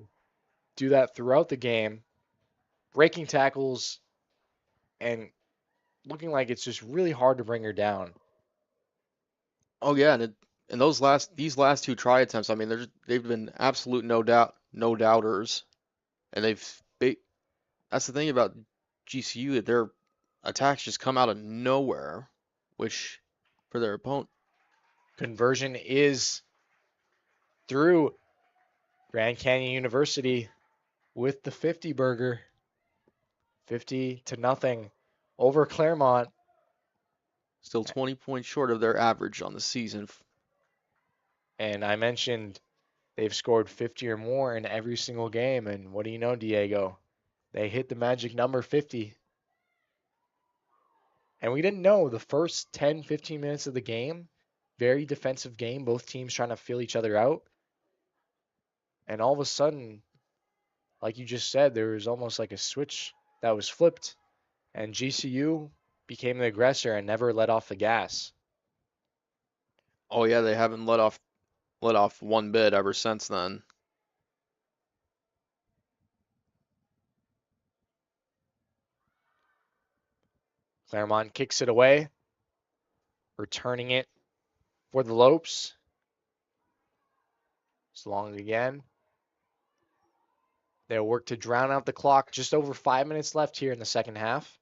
do that throughout the game, breaking tackles and looking like it's just really hard to bring her down. Oh yeah, and these last two try attempts, I mean, they've been absolute no doubters, and that's the thing about GCU, that their attacks just come out of nowhere, which for their opponent. Conversion is through. Grand Canyon University with the 50 burger. 50-0 over Claremont. Still 20 points short of their average on the season. And I mentioned they've scored 50 or more in every single game. And what do you know, Diego? They hit the magic number 50. And we didn't know the first 10, 15 minutes of the game. Very defensive game. Both teams trying to feel each other out. And all of a sudden, like you just said, there was almost like a switch that was flipped, and GCU became the aggressor and never let off the gas. Oh yeah, they haven't let off one bit ever since then. Claremont kicks it away, returning it for the Lopes. It's long again. They'll work to drown out the clock. Just over 5 minutes left here in the second half.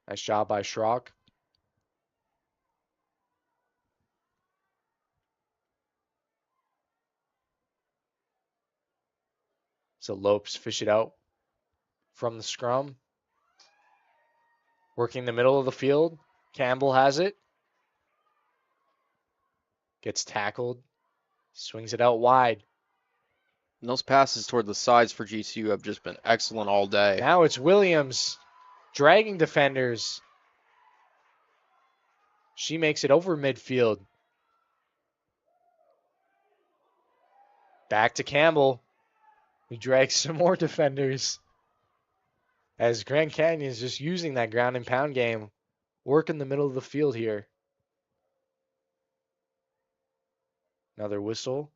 Nice job by Schrock. So Lopes fish it out from the scrum. Working the middle of the field. Campbell has it. Gets tackled. Swings it out wide. And those passes toward the sides for GCU have just been excellent all day. Now it's Williams dragging defenders. She makes it over midfield. Back to Campbell, who drags some more defenders. As Grand Canyon is just using that ground and pound game. Work in the middle of the field here. Another whistle.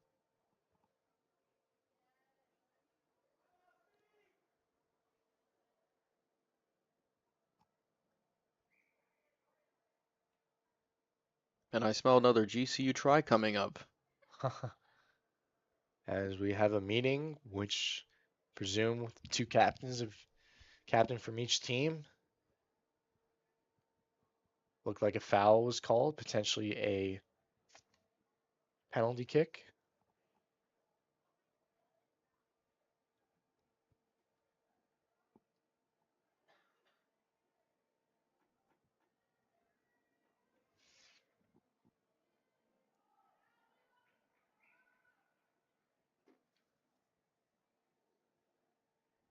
And I smell another GCU try coming up. As we have a meeting, which presume with two captain from each team. Looked like a foul was called, potentially a penalty kick.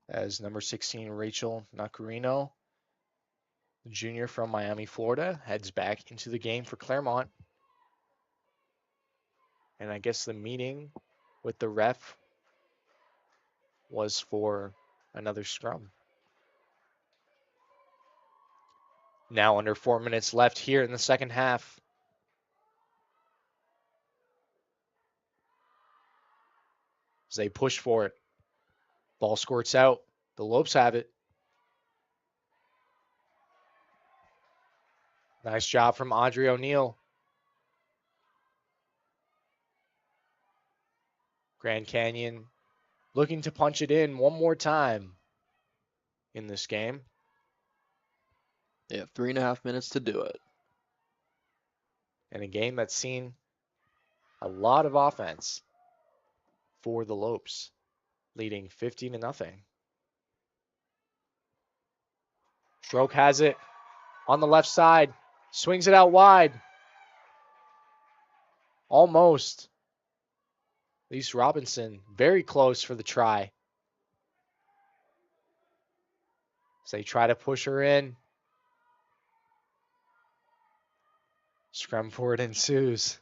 As number 16, Rachel Nacarino, the junior from Miami, Florida, heads back into the game for Claremont. And I guess the meeting with the ref was for another scrum. Now under 4 minutes left here in the second half. As they push for it. Ball squirts out. The Lopes have it. Nice job from Audrey O'Neill. Grand Canyon looking to punch it in one more time in this game. They have 3.5 minutes to do it. And a game that's seen a lot of offense for the Lopes, leading 50-0. Stroke has it on the left side, swings it out wide. Almost. Lise Robinson, very close for the try. So they try to push her in. Scrum for it ensues.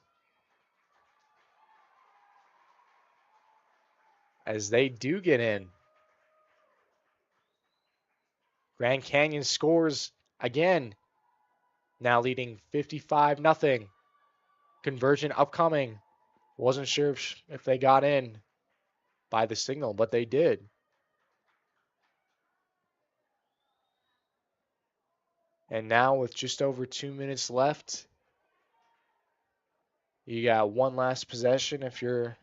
As they do get in. Grand Canyon scores again. Now leading 55-0. Conversion upcoming. Wasn't sure if they got in by the signal, but they did. And now with just over 2 minutes left, you got one last possession if you're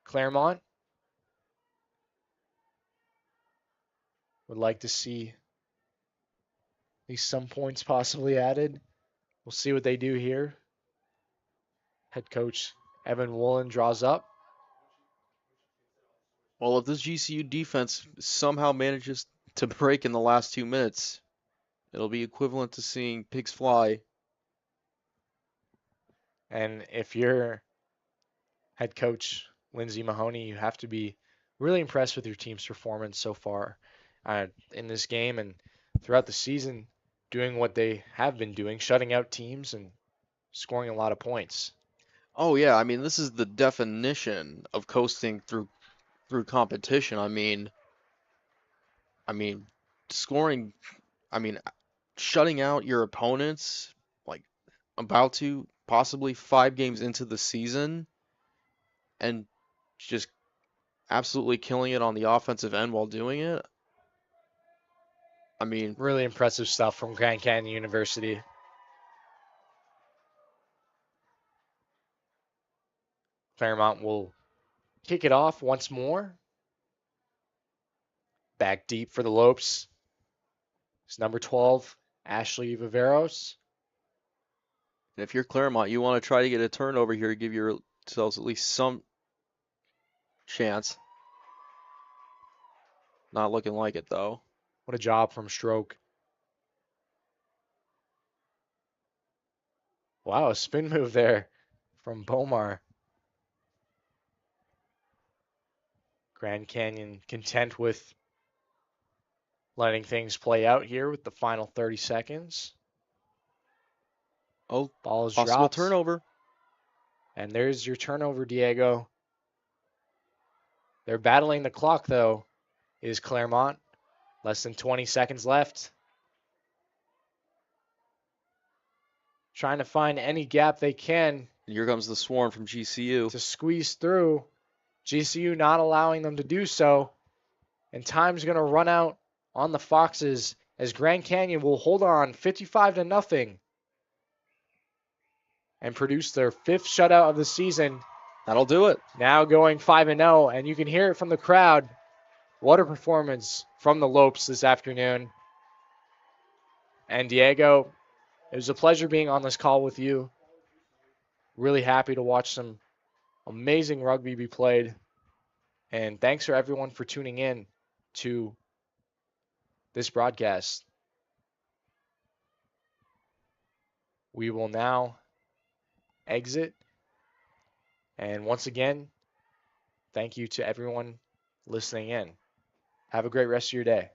Claremont. Would like to see at least some points possibly added. We'll see what they do here. Head coach Evan Woolen draws up. Well, if this GCU defense somehow manages to break in the last 2 minutes, it'll be equivalent to seeing pigs fly. And if you're head coach Lindsay Mahoney, you have to be really impressed with your team's performance so far in this game and throughout the season, doing what they have been doing, shutting out teams and scoring a lot of points. Oh yeah, I mean this is the definition of coasting through through competition. I mean, scoring. I mean, shutting out your opponents, like about to possibly 5 games into the season, and just absolutely killing it on the offensive end while doing it. I mean, Really impressive stuff from Grand Canyon University. Claremont will kick it off once more. Back deep for the Lopes. It's number 12, Ashley Viveros. and if you're Claremont, you want to try to get a turnover here, give yourselves at least some chance. Not looking like it, though. What a job from Stroke. Wow, a spin move there from Bomar. Grand Canyon content with letting things play out here with the final 30 seconds. Oh, Ball is possible dropped. turnover. And there's your turnover, Diego. They're battling the clock, though, is Claremont. Less than 20 seconds left. Trying to find any gap they can. Here comes the swarm from GCU. To squeeze through. GCU not allowing them to do so. And time's going to run out on the Foxes as Grand Canyon will hold on 55-0 and produce their 5th shutout of the season. That'll do it. Now going 5-0, and you can hear it from the crowd. What a performance from the Lopes this afternoon. And Diego, it was a pleasure being on this call with you. Really happy to watch some amazing rugby be played. And thanks for everyone for tuning in to this broadcast. We will now exit. And once again, thank you to everyone listening in. Have a great rest of your day.